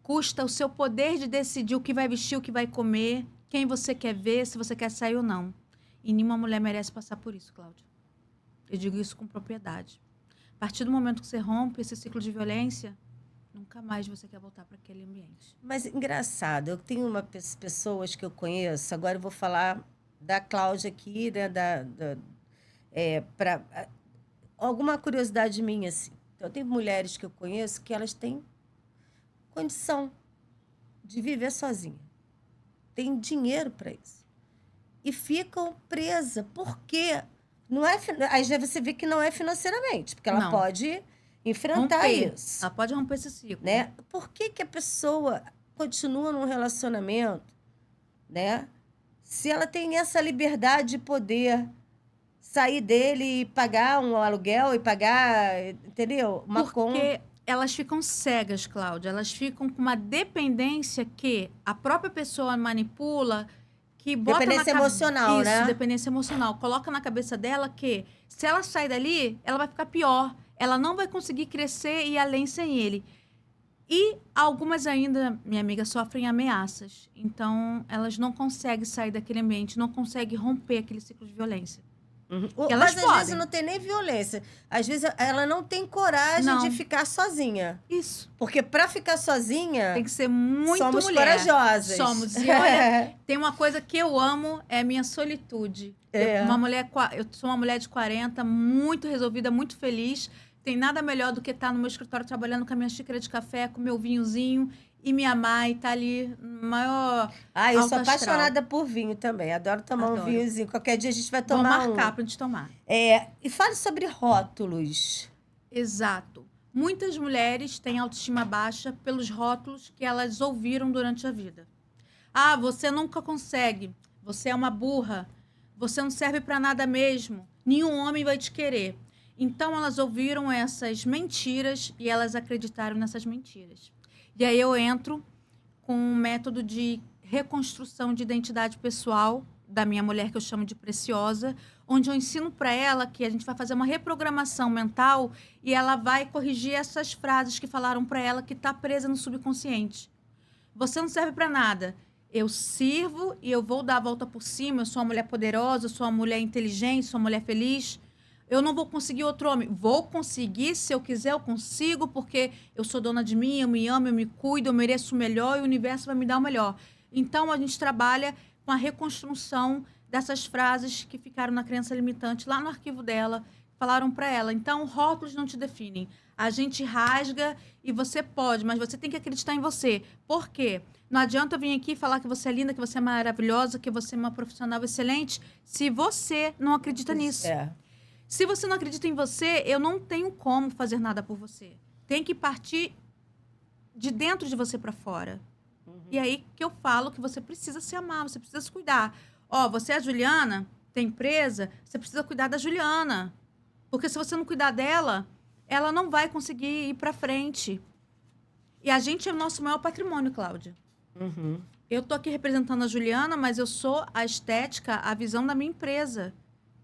Speaker 2: custa o seu poder de decidir o que vai vestir, o que vai comer, quem você quer ver, se você quer sair ou não. E nenhuma mulher merece passar por isso, Cláudia. Eu digo isso com propriedade. A partir do momento que você rompe esse ciclo de violência, nunca mais você quer voltar para aquele ambiente.
Speaker 1: Mas, engraçado, eu tenho pessoas que eu conheço, agora eu vou falar da Cláudia aqui, né, alguma curiosidade minha, assim. Então, tem mulheres que eu conheço que elas têm condição de viver sozinha. Tem dinheiro para isso. E ficam presas. Por quê? Aí você vê que não é financeiramente, porque ela pode enfrentar isso.
Speaker 2: Ela pode romper esse ciclo.
Speaker 1: Né? Por que a pessoa continua num relacionamento, né? Se ela tem essa liberdade de poder sair dele e pagar um aluguel e pagar, entendeu?
Speaker 2: Porque elas ficam cegas, Cláudia. Elas ficam com uma dependência que a própria pessoa manipula, que bota
Speaker 1: Dependência emocional,
Speaker 2: Isso,
Speaker 1: né?
Speaker 2: dependência emocional. Coloca na cabeça dela que se ela sair dali, ela vai ficar pior. Ela não vai conseguir crescer e ir além sem ele. E algumas ainda, minha amiga, sofrem ameaças. Então, elas não conseguem sair daquele ambiente, não conseguem romper aquele ciclo de violência.
Speaker 1: Mas às vezes não tem nem violência. Às vezes ela não tem coragem de ficar sozinha.
Speaker 2: Isso.
Speaker 1: Porque para ficar sozinha...
Speaker 2: Tem que ser muito
Speaker 1: somos
Speaker 2: mulher.
Speaker 1: corajosas.
Speaker 2: Somos. E olha, tem uma coisa que eu amo, é a minha solitude. Eu sou uma mulher de 40, muito resolvida, muito feliz. Tem nada melhor do que estar no meu escritório trabalhando com a minha xícara de café, com o meu vinhozinho e me amar e estar ali no maior
Speaker 1: eu sou apaixonada por vinho também. Adoro tomar um vinhozinho. Qualquer dia a gente vai tomar
Speaker 2: Vou marcar pra gente tomar.
Speaker 1: E fale sobre rótulos.
Speaker 2: Exato. Muitas mulheres têm autoestima baixa pelos rótulos que elas ouviram durante a vida. Ah, você nunca consegue. Você é uma burra. Você não serve para nada mesmo. Nenhum homem vai te querer. Então, elas ouviram essas mentiras e elas acreditaram nessas mentiras. E aí eu entro com um método de reconstrução de identidade pessoal da minha mulher, que eu chamo de Preciosa, onde eu ensino para ela que a gente vai fazer uma reprogramação mental e ela vai corrigir essas frases que falaram para ela que está presa no subconsciente. Você não serve para nada. Eu sirvo e eu vou dar a volta por cima. Eu sou uma mulher poderosa, eu sou uma mulher inteligente, sou uma mulher feliz. Eu não vou conseguir outro homem. Vou conseguir, se eu quiser, eu consigo, porque eu sou dona de mim, eu me amo, eu me cuido, eu mereço o melhor e o universo vai me dar o melhor. Então, a gente trabalha com a reconstrução dessas frases que ficaram na crença limitante, lá no arquivo dela, falaram para ela. Então, rótulos não te definem. A gente rasga e você pode, mas você tem que acreditar em você. Por quê? Não adianta eu vir aqui e falar que você é linda, que você é maravilhosa, que você é uma profissional excelente, se você não acredita nisso. Se você não acredita em você, eu não tenho como fazer nada por você. Tem que partir de dentro de você para fora. E aí que eu falo que você precisa se amar, você precisa se cuidar. Você é a Juliana, tem empresa, você precisa cuidar da Juliana. Porque se você não cuidar dela, ela não vai conseguir ir para frente. E a gente é o nosso maior patrimônio, Cláudia. Eu tô aqui representando a Juliana, mas eu sou a estética, a visão da minha empresa.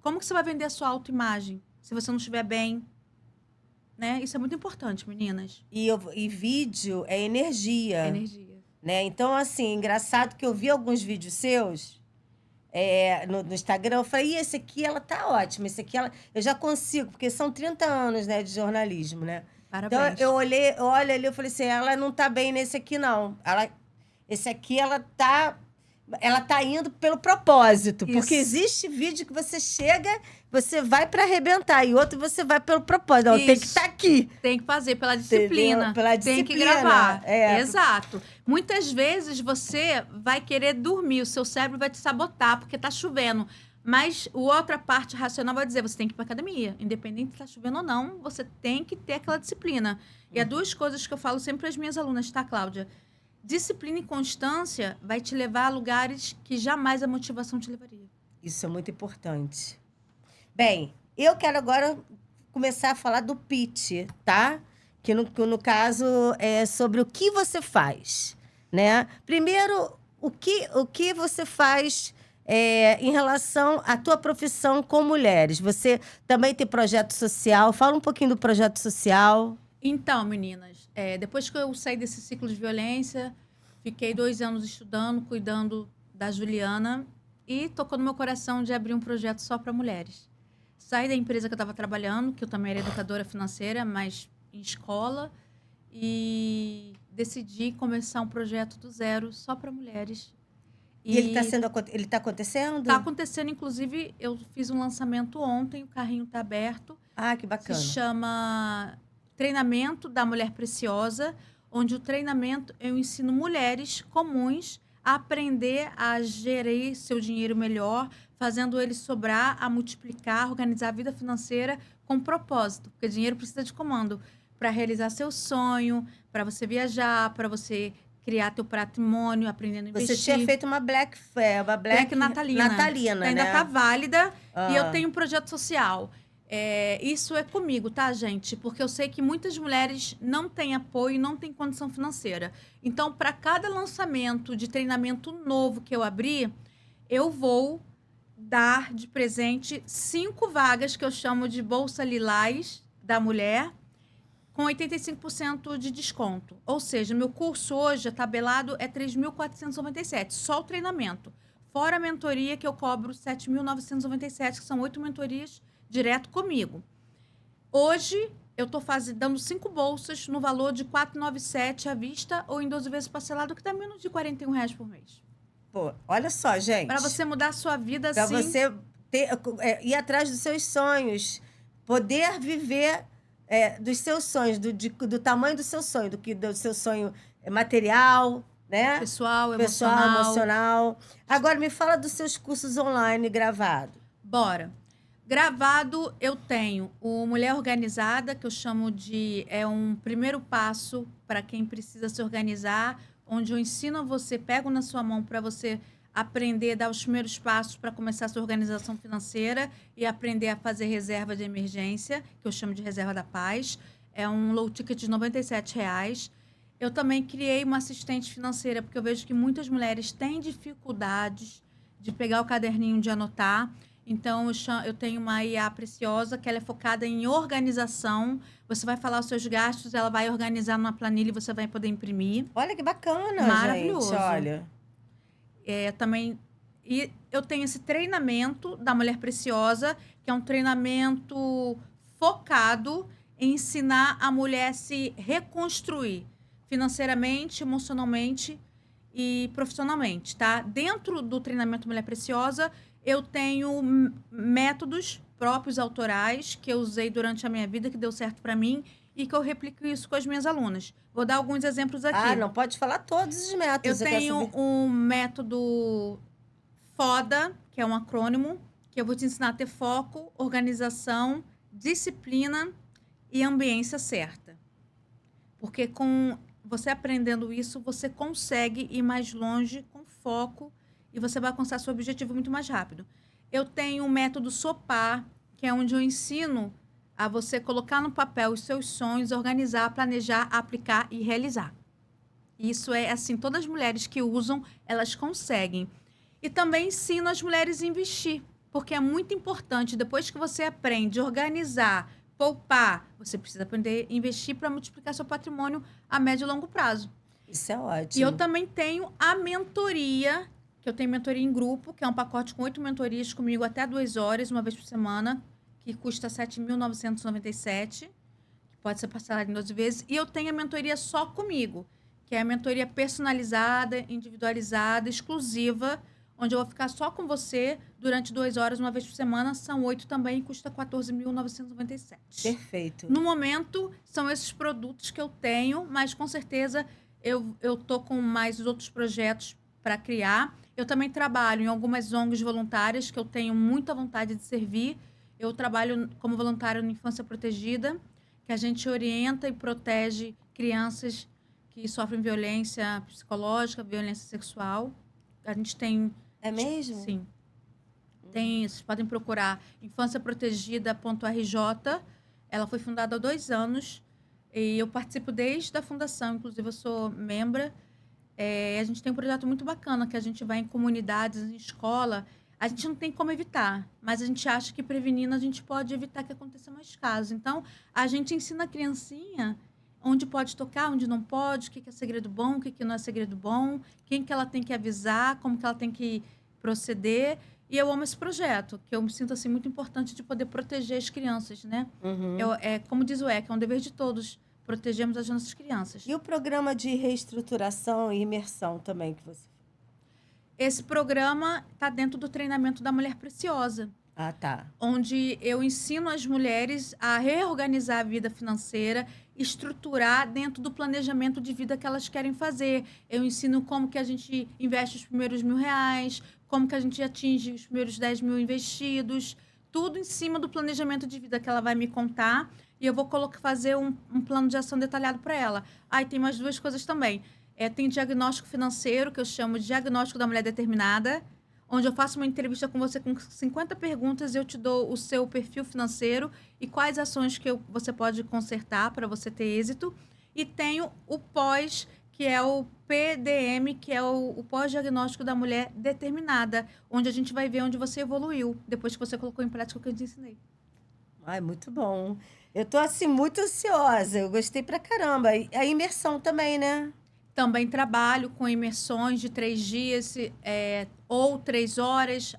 Speaker 2: Como que você vai vender a sua autoimagem se você não estiver bem? Né? Isso é muito importante, meninas.
Speaker 1: E vídeo é energia.
Speaker 2: É energia.
Speaker 1: Né? Então, assim, engraçado que eu vi alguns vídeos seus no Instagram. Eu falei, esse aqui, ela tá ótima. Esse aqui, eu já consigo, porque são 30 anos, né, de jornalismo, né?
Speaker 2: Parabéns.
Speaker 1: Então, olho ali, eu falei assim, ela não tá bem nesse aqui, não. Esse aqui, ela tá indo pelo propósito.
Speaker 2: Isso.
Speaker 1: Porque existe vídeo que você chega, você vai para arrebentar. E outro você vai pelo propósito. Não, tem que estar aqui.
Speaker 2: Tem que fazer pela disciplina.
Speaker 1: Entendeu? Pela disciplina.
Speaker 2: Tem que gravar. Exato. Muitas vezes você vai querer dormir, o seu cérebro vai te sabotar porque tá chovendo. Mas a outra parte racional vai dizer, você tem que ir pra academia. Independente se tá chovendo ou não, você tem que ter aquela disciplina. E há duas coisas que eu falo sempre para as minhas alunas, tá, Cláudia? Disciplina e constância vai te levar a lugares que jamais a motivação te levaria.
Speaker 1: Isso é muito importante. Bem, eu quero agora começar a falar do pitch, tá? Que no caso é sobre o que você faz, né? Primeiro, o que você faz em relação à tua profissão com mulheres? Você também tem projeto social? Fala um pouquinho do projeto social.
Speaker 2: Então, meninas, depois que eu saí desse ciclo de violência, fiquei 2 anos estudando, cuidando da Juliana e tocou no meu coração de abrir um projeto só para mulheres. Saí da empresa que eu estava trabalhando, que eu também era educadora financeira, mas em escola, e decidi começar um projeto do zero só para mulheres.
Speaker 1: E ele tá acontecendo?
Speaker 2: Está acontecendo, inclusive, eu fiz um lançamento ontem, o carrinho está aberto.
Speaker 1: Ah, que bacana.
Speaker 2: Se chama Treinamento da Mulher Preciosa, onde o treinamento eu ensino mulheres comuns a aprender a gerir seu dinheiro melhor, fazendo ele sobrar, a multiplicar, organizar a vida financeira com propósito. Porque dinheiro precisa de comando para realizar seu sonho, para você viajar, para você criar teu patrimônio, aprendendo a investir.
Speaker 1: Você tinha feito uma Black
Speaker 2: Natalina.
Speaker 1: Natalina,
Speaker 2: ainda
Speaker 1: né?
Speaker 2: tá válida. E eu tenho um projeto social. Isso é comigo, tá, gente? Porque eu sei que muitas mulheres não têm apoio, não têm condição financeira. Então, para cada lançamento de treinamento novo que eu abrir, eu vou dar de presente 5 vagas que eu chamo de Bolsa Lilás da Mulher, com 85% de desconto. Ou seja, meu curso hoje, tabelado, é R$ 3.497, só o treinamento. Fora a mentoria, que eu cobro R$ 7.997, que são 8 mentorias direto comigo. Hoje, eu estou dando 5 bolsas no valor de R$ 497 à vista ou em 12 vezes parcelado, que dá menos de R$ 41 por mês.
Speaker 1: Pô, olha só, gente.
Speaker 2: Para você mudar a sua vida
Speaker 1: pra
Speaker 2: assim.
Speaker 1: Para você ir atrás dos seus sonhos, poder viver dos seus sonhos, do tamanho do seu sonho, do seu sonho material, né?
Speaker 2: Pessoal,
Speaker 1: emocional. Agora, me fala dos seus cursos online gravados.
Speaker 2: Bora. Gravado, eu tenho o Mulher Organizada, que eu chamo de... É um primeiro passo para quem precisa se organizar, onde eu ensino você, pego na sua mão para você aprender, dar os primeiros passos para começar a sua organização financeira e aprender a fazer reserva de emergência, que eu chamo de Reserva da Paz. É um low ticket de R$ 97. Eu também criei uma assistente financeira, porque eu vejo que muitas mulheres têm dificuldades de pegar o caderninho de anotar. Então, eu tenho uma IA preciosa, que ela é focada em organização. Você vai falar os seus gastos, ela vai organizar numa planilha e você vai poder imprimir.
Speaker 1: Olha que bacana,
Speaker 2: maravilhoso.
Speaker 1: Gente, olha.
Speaker 2: Também, e eu tenho esse treinamento da Mulher Preciosa, que é um treinamento focado em ensinar a mulher a se reconstruir financeiramente, emocionalmente e profissionalmente, tá? Dentro do treinamento Mulher Preciosa, eu tenho métodos próprios autorais que eu usei durante a minha vida, que deu certo para mim e que eu replico isso com as minhas alunas. Vou dar alguns exemplos aqui.
Speaker 1: Não pode falar todos os métodos.
Speaker 2: Eu tenho um método FODA, que é um acrônimo, que eu vou te ensinar a ter foco, organização, disciplina e ambiência certa. Porque com você aprendendo isso, você consegue ir mais longe com foco e você vai alcançar seu objetivo muito mais rápido. Eu tenho o método SOPAR, que é onde eu ensino a você colocar no papel os seus sonhos, organizar, planejar, aplicar e realizar. Isso é assim, todas as mulheres que usam, elas conseguem. E também ensino as mulheres a investir, porque é muito importante, depois que você aprende a organizar, poupar, você precisa aprender a investir para multiplicar seu patrimônio a médio e longo prazo.
Speaker 1: Isso é ótimo.
Speaker 2: E eu também tenho a mentoria, que eu tenho mentoria em grupo, que é um pacote com 8 mentorias comigo até 2 horas, uma vez por semana, que custa R$ 7.997, que pode ser parcelado em 12 vezes. E eu tenho a mentoria só comigo, que é a mentoria personalizada, individualizada, exclusiva, onde eu vou ficar só com você durante 2 horas, uma vez por semana. São 8 também e custa R$ 14.997.
Speaker 1: Perfeito.
Speaker 2: No momento, são esses produtos que eu tenho, mas com certeza eu tô com mais outros projetos para criar. Eu também trabalho em algumas ONGs voluntárias que eu tenho muita vontade de servir. Eu trabalho como voluntária na Infância Protegida, que a gente orienta e protege crianças que sofrem violência psicológica, violência sexual. A gente tem...
Speaker 1: É mesmo?
Speaker 2: Sim. Vocês podem procurar infânciaprotegida.rj. Ela foi fundada há 2 anos e eu participo desde a fundação, inclusive eu sou membra. A gente tem um projeto muito bacana, que a gente vai em comunidades, em escola. A gente não tem como evitar, mas a gente acha que prevenindo a gente pode evitar que aconteça mais casos. Então, a gente ensina a criancinha onde pode tocar, onde não pode, o que é segredo bom, o que não é segredo bom, quem que ela tem que avisar, como que ela tem que proceder. E eu amo esse projeto, que eu me sinto assim, muito importante de poder proteger as crianças, né?
Speaker 1: Uhum.
Speaker 2: Como diz o ECA, é um dever de todos protegermos as nossas crianças.
Speaker 1: E o programa de reestruturação e imersão também que você...
Speaker 2: Esse programa está dentro do treinamento da Mulher Preciosa.
Speaker 1: Ah, tá.
Speaker 2: Onde eu ensino as mulheres a reorganizar a vida financeira, estruturar dentro do planejamento de vida que elas querem fazer. Eu ensino como que a gente investe os primeiros R$1.000, como que a gente atinge os primeiros 10 mil investidos, tudo em cima do planejamento de vida que ela vai me contar e eu vou fazer um plano de ação detalhado para ela. E tem mais 2 coisas também. Tem diagnóstico financeiro, que eu chamo de diagnóstico da mulher determinada, onde eu faço uma entrevista com você com 50 perguntas, eu te dou o seu perfil financeiro e quais ações que você pode consertar para você ter êxito. E tenho o pós, que é o PDM, que é o pós-diagnóstico da mulher determinada, onde a gente vai ver onde você evoluiu, depois que você colocou em prática o que eu te ensinei.
Speaker 1: Ai, muito bom. Eu tô, assim, muito ansiosa. Eu gostei pra caramba. E a imersão também, né?
Speaker 2: Também trabalho com imersões de 3 dias ou 3 horas.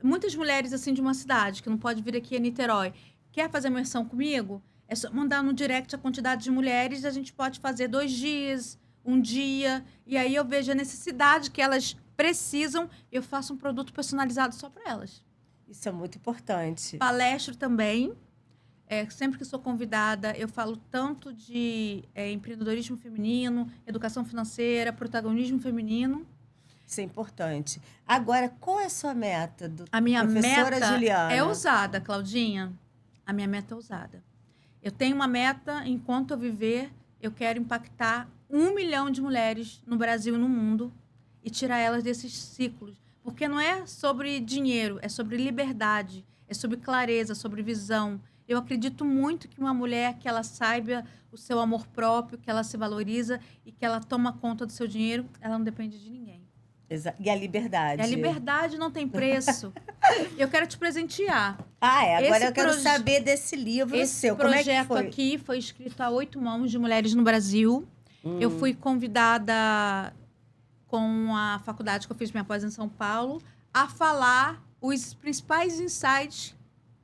Speaker 2: Muitas mulheres assim de uma cidade que não pode vir aqui a Niterói, quer fazer imersão comigo? É só mandar no direct a quantidade de mulheres. A gente pode fazer 2 dias, 1 dia. E aí eu vejo a necessidade que elas precisam. Eu faço um produto personalizado só para elas.
Speaker 1: Isso é muito importante.
Speaker 2: Palestro também. Sempre que sou convidada, eu falo tanto de empreendedorismo feminino, educação financeira, protagonismo feminino.
Speaker 1: Isso é importante. Agora, qual é a sua meta
Speaker 2: A minha
Speaker 1: professora
Speaker 2: meta
Speaker 1: Juliana?
Speaker 2: é ousada, Claudinha. A minha meta é ousada. Eu tenho uma meta, enquanto eu viver, eu quero impactar 1 milhão de mulheres no Brasil e no mundo e tirar elas desses ciclos. Porque não é sobre dinheiro, é sobre liberdade, é sobre clareza, sobre visão. Eu acredito muito que uma mulher que ela saiba o seu amor próprio, que ela se valoriza e que ela toma conta do seu dinheiro, ela não depende de ninguém.
Speaker 1: E a liberdade.
Speaker 2: E a liberdade não tem preço. Eu quero te presentear.
Speaker 1: Agora eu quero saber desse livro seu. Como é que foi?
Speaker 2: Esse projeto aqui foi escrito a 8 mãos de mulheres no Brasil. Eu fui convidada com a faculdade que eu fiz minha pós em São Paulo a falar os principais insights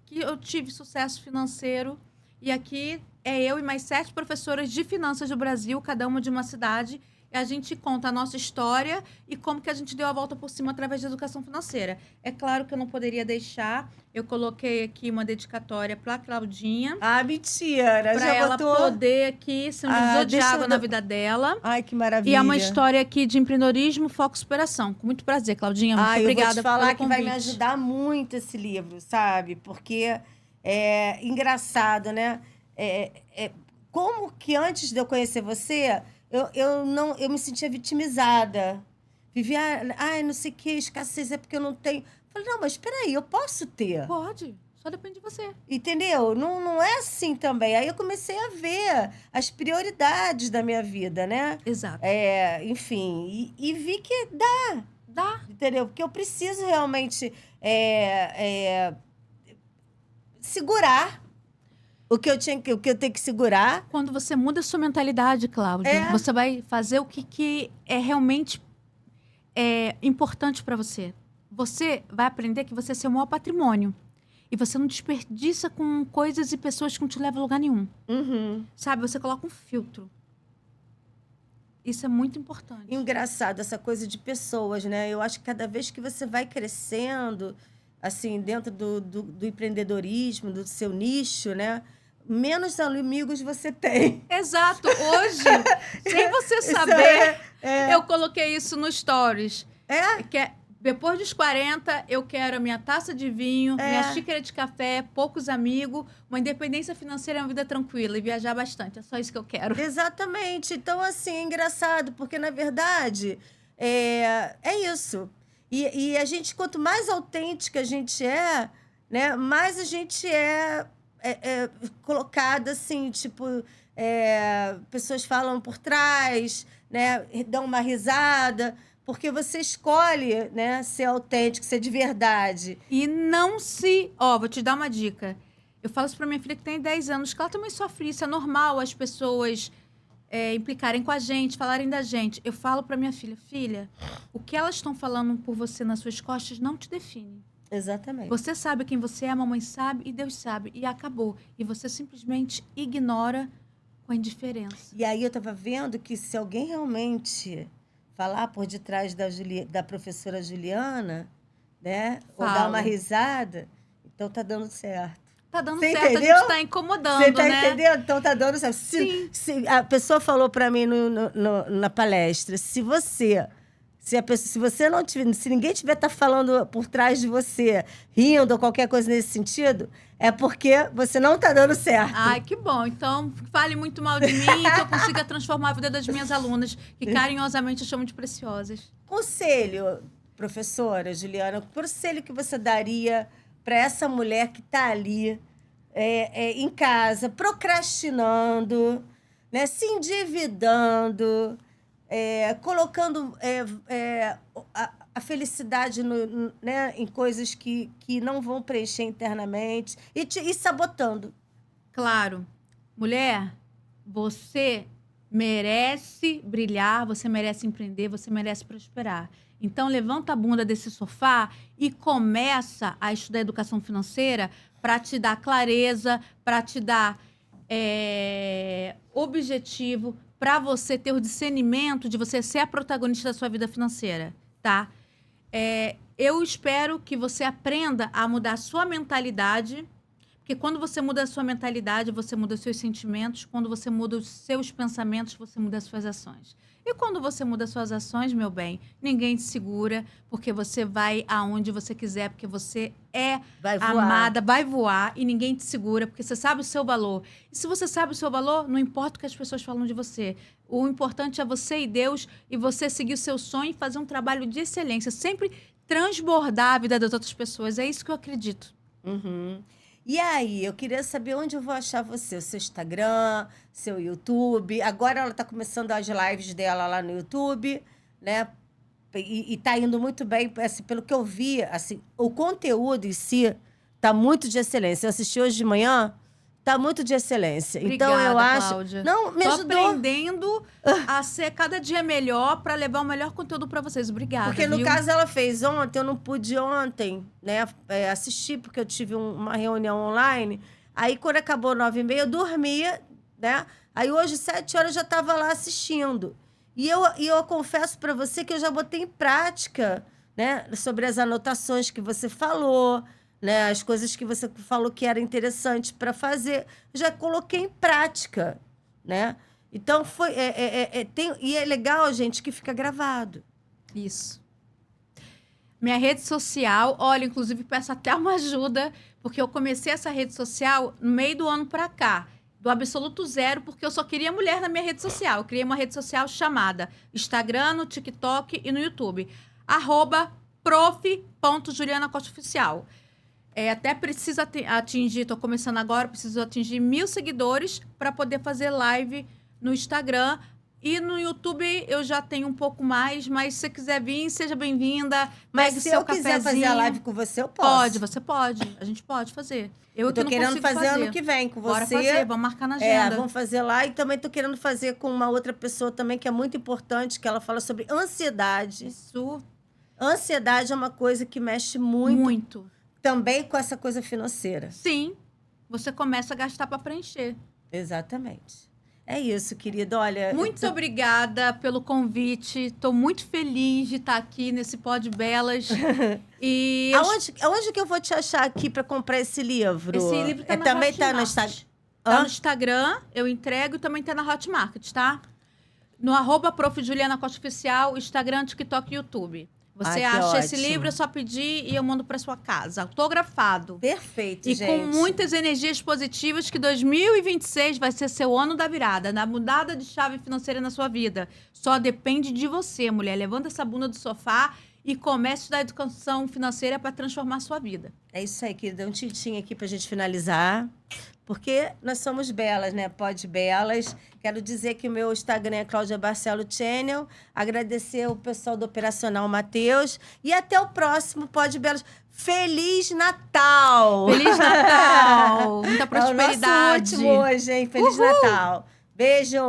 Speaker 2: que eu tive sucesso financeiro. E aqui eu e mais 7 professoras de finanças do Brasil, cada uma de uma cidade. E a gente conta a nossa história e como que a gente deu a volta por cima através da educação financeira. É claro que eu não poderia deixar. Eu coloquei aqui uma dedicatória para a Claudinha.
Speaker 1: Mentira!
Speaker 2: Para ela poder aqui ser um divisor de água na vida dela.
Speaker 1: Ai, que maravilha.
Speaker 2: E é uma história aqui de empreendedorismo, foco e superação. Com muito prazer, Claudinha. Muito obrigada
Speaker 1: pelo convite. Eu vou te falar que vai me
Speaker 2: convite.
Speaker 1: ajudar muito esse livro, sabe? Porque é engraçado, né? Como que antes de eu conhecer você, eu me sentia vitimizada. Vivia, não sei o que, escassez é porque eu não tenho. Falei, não, mas espera aí, eu posso ter.
Speaker 2: Pode, só depende de você.
Speaker 1: Entendeu? Não é assim também. Aí eu comecei a ver as prioridades da minha vida, né?
Speaker 2: Exato.
Speaker 1: Enfim, e vi que dá.
Speaker 2: Dá.
Speaker 1: Entendeu? Porque eu preciso realmente segurar o que eu tenho que segurar.
Speaker 2: Quando você muda a sua mentalidade, Cláudia, você vai fazer o que é realmente importante para você. Você vai aprender que você é seu maior patrimônio. E você não desperdiça com coisas e pessoas que não te levam a lugar nenhum.
Speaker 1: Uhum.
Speaker 2: Sabe? Você coloca um filtro. Isso é muito importante.
Speaker 1: Engraçado, essa coisa de pessoas, né? Eu acho que cada vez que você vai crescendo, assim, dentro do empreendedorismo, do seu nicho, né? Menos amigos você tem.
Speaker 2: Exato. Hoje, sem você saber, eu coloquei isso no Stories. Que depois dos 40, eu quero a minha taça de vinho, minha xícara de café, poucos amigos, uma independência financeira e uma vida tranquila e viajar bastante. É só isso que eu quero.
Speaker 1: Exatamente. Então, assim, é engraçado, porque, na verdade, é isso. E a gente, quanto mais autêntica a gente né, mais a gente colocada, assim, tipo... pessoas falam por trás, né, dão uma risada... Porque você escolhe, né, ser autêntico, ser de verdade.
Speaker 2: E não vou te dar uma dica. Eu falo isso pra minha filha que tem 10 anos, que ela também sofre isso. É normal as pessoas implicarem com a gente, falarem da gente. Eu falo pra minha filha, o que elas estão falando por você nas suas costas não te define.
Speaker 1: Exatamente.
Speaker 2: Você sabe quem você é, a mamãe sabe e Deus sabe. E acabou. E você simplesmente ignora com a indiferença.
Speaker 1: E aí eu tava vendo que se alguém realmente... falar por detrás da professora Juliana, né? Ou dar uma risada, então tá dando certo.
Speaker 2: Tá dando
Speaker 1: Você
Speaker 2: certo,
Speaker 1: entendeu?
Speaker 2: A gente tá incomodando,
Speaker 1: Você tá
Speaker 2: né?
Speaker 1: entendendo? Então tá dando certo.
Speaker 2: Sim.
Speaker 1: Se a pessoa falou para mim na palestra, se você não tiver, se ninguém tiver falando por trás de você, rindo ou qualquer coisa nesse sentido, é porque você não tá dando certo.
Speaker 2: Ai, que bom. Então, fale muito mal de mim, que eu consiga transformar a vida das minhas alunas, que carinhosamente eu chamo de preciosas.
Speaker 1: Conselho, professora Juliana, que conselho que você daria para essa mulher que está ali em casa, procrastinando, né, se endividando, colocando a felicidade né, em coisas que não vão preencher internamente e sabotando?
Speaker 2: Claro. Mulher, você merece brilhar, você merece empreender, você merece prosperar. Então, levanta a bunda desse sofá e começa a estudar educação financeira para te dar clareza, para te dar objetivo, para você ter o discernimento de você ser a protagonista da sua vida financeira, tá? Eu espero que você aprenda a mudar a sua mentalidade, porque quando você muda a sua mentalidade, você muda os seus sentimentos. Quando você muda os seus pensamentos, você muda as suas ações. E quando você muda as suas ações, meu bem, ninguém te segura, porque você vai aonde você quiser, porque você é amada, vai voar e ninguém te segura, porque você sabe o seu valor. E se você sabe o seu valor, não importa o que as pessoas falam de você. O importante é você e Deus, e você seguir o seu sonho e fazer um trabalho de excelência. Sempre transbordar a vida das outras pessoas. É isso que eu acredito.
Speaker 1: Uhum. E aí, eu queria saber onde eu vou achar você, o seu Instagram, seu YouTube. Agora ela está começando as lives dela lá no YouTube, né? E tá indo muito bem, assim, pelo que eu vi, assim, o conteúdo em si tá muito de excelência. Eu assisti hoje de manhã, tá muito de excelência.
Speaker 2: Obrigada,
Speaker 1: então eu acho,
Speaker 2: Cláudia.
Speaker 1: não, me
Speaker 2: Tô
Speaker 1: ajudou.
Speaker 2: aprendendo a ser cada dia melhor para levar o melhor conteúdo para vocês. Obrigada.
Speaker 1: Porque no
Speaker 2: viu?
Speaker 1: caso ela fez ontem, eu não pude ontem, né, assistir, porque eu tive uma reunião online. Aí quando acabou 9h30, eu dormia, né? Aí hoje, 7 horas, eu já estava lá assistindo. E eu confesso para você que eu já botei em prática, né, sobre as anotações que você falou, né, as coisas que você falou que era interessante para fazer. Já coloquei em prática, né? Então, e é legal, gente, que fica gravado.
Speaker 2: Isso. Minha rede social, olha, inclusive peço até uma ajuda, porque eu comecei essa rede social no meio do ano pra cá, do absoluto zero, porque eu só queria mulher na minha rede social. Eu criei uma rede social chamada Instagram, no TikTok e no YouTube. @prof.julianacostaoficial. Até precisa atingir, estou começando agora, preciso atingir 1.000 seguidores para poder fazer live no Instagram. E no YouTube eu já tenho um pouco mais, mas se você quiser vir, seja bem-vinda.
Speaker 1: Mas se eu quiser fazer a live com você, eu posso.
Speaker 2: Pode, você pode. A gente pode fazer. Eu
Speaker 1: tô querendo fazer ano que vem com você.
Speaker 2: Bora fazer, vamos marcar na agenda.
Speaker 1: Vamos fazer lá. E também tô querendo fazer com uma outra pessoa também, que é muito importante, que ela fala sobre ansiedade.
Speaker 2: Isso.
Speaker 1: Ansiedade é uma coisa que mexe muito.
Speaker 2: Muito.
Speaker 1: Também com essa coisa financeira.
Speaker 2: Sim. Você começa a gastar para preencher.
Speaker 1: Exatamente. É isso, querida. Olha...
Speaker 2: Muito obrigada pelo convite. Estou muito feliz de estar aqui nesse Pod Belas. E
Speaker 1: aonde que eu vou te achar aqui para comprar esse livro?
Speaker 2: Esse livro tá na
Speaker 1: também
Speaker 2: Hotmart.
Speaker 1: Tá no Instagram.
Speaker 2: Tá no Instagram, eu entrego, e também tá na Hotmart, tá? No @prof. Juliana Costa Oficial, Instagram, TikTok e YouTube. Você acha esse livro, é só pedir e eu mando para sua casa. Autografado.
Speaker 1: Perfeito,
Speaker 2: e
Speaker 1: gente.
Speaker 2: Com muitas energias positivas, que 2026 vai ser seu ano da virada, da mudada de chave financeira na sua vida. Só depende de você, mulher. Levanta essa bunda do sofá e comece a estudar educação financeira para transformar a sua vida.
Speaker 1: É isso aí, querida. Um tintim aqui pra gente finalizar. Porque nós somos belas, né? Pod Belas. Quero dizer que o meu Instagram é Cláudia Barcelo Channel. Agradecer o pessoal do Operacional Mateus. E até o próximo Pod Belas. Feliz Natal!
Speaker 2: Feliz Natal! Muita prosperidade!
Speaker 1: É o nosso último hoje, hein? Feliz Natal! Beijo!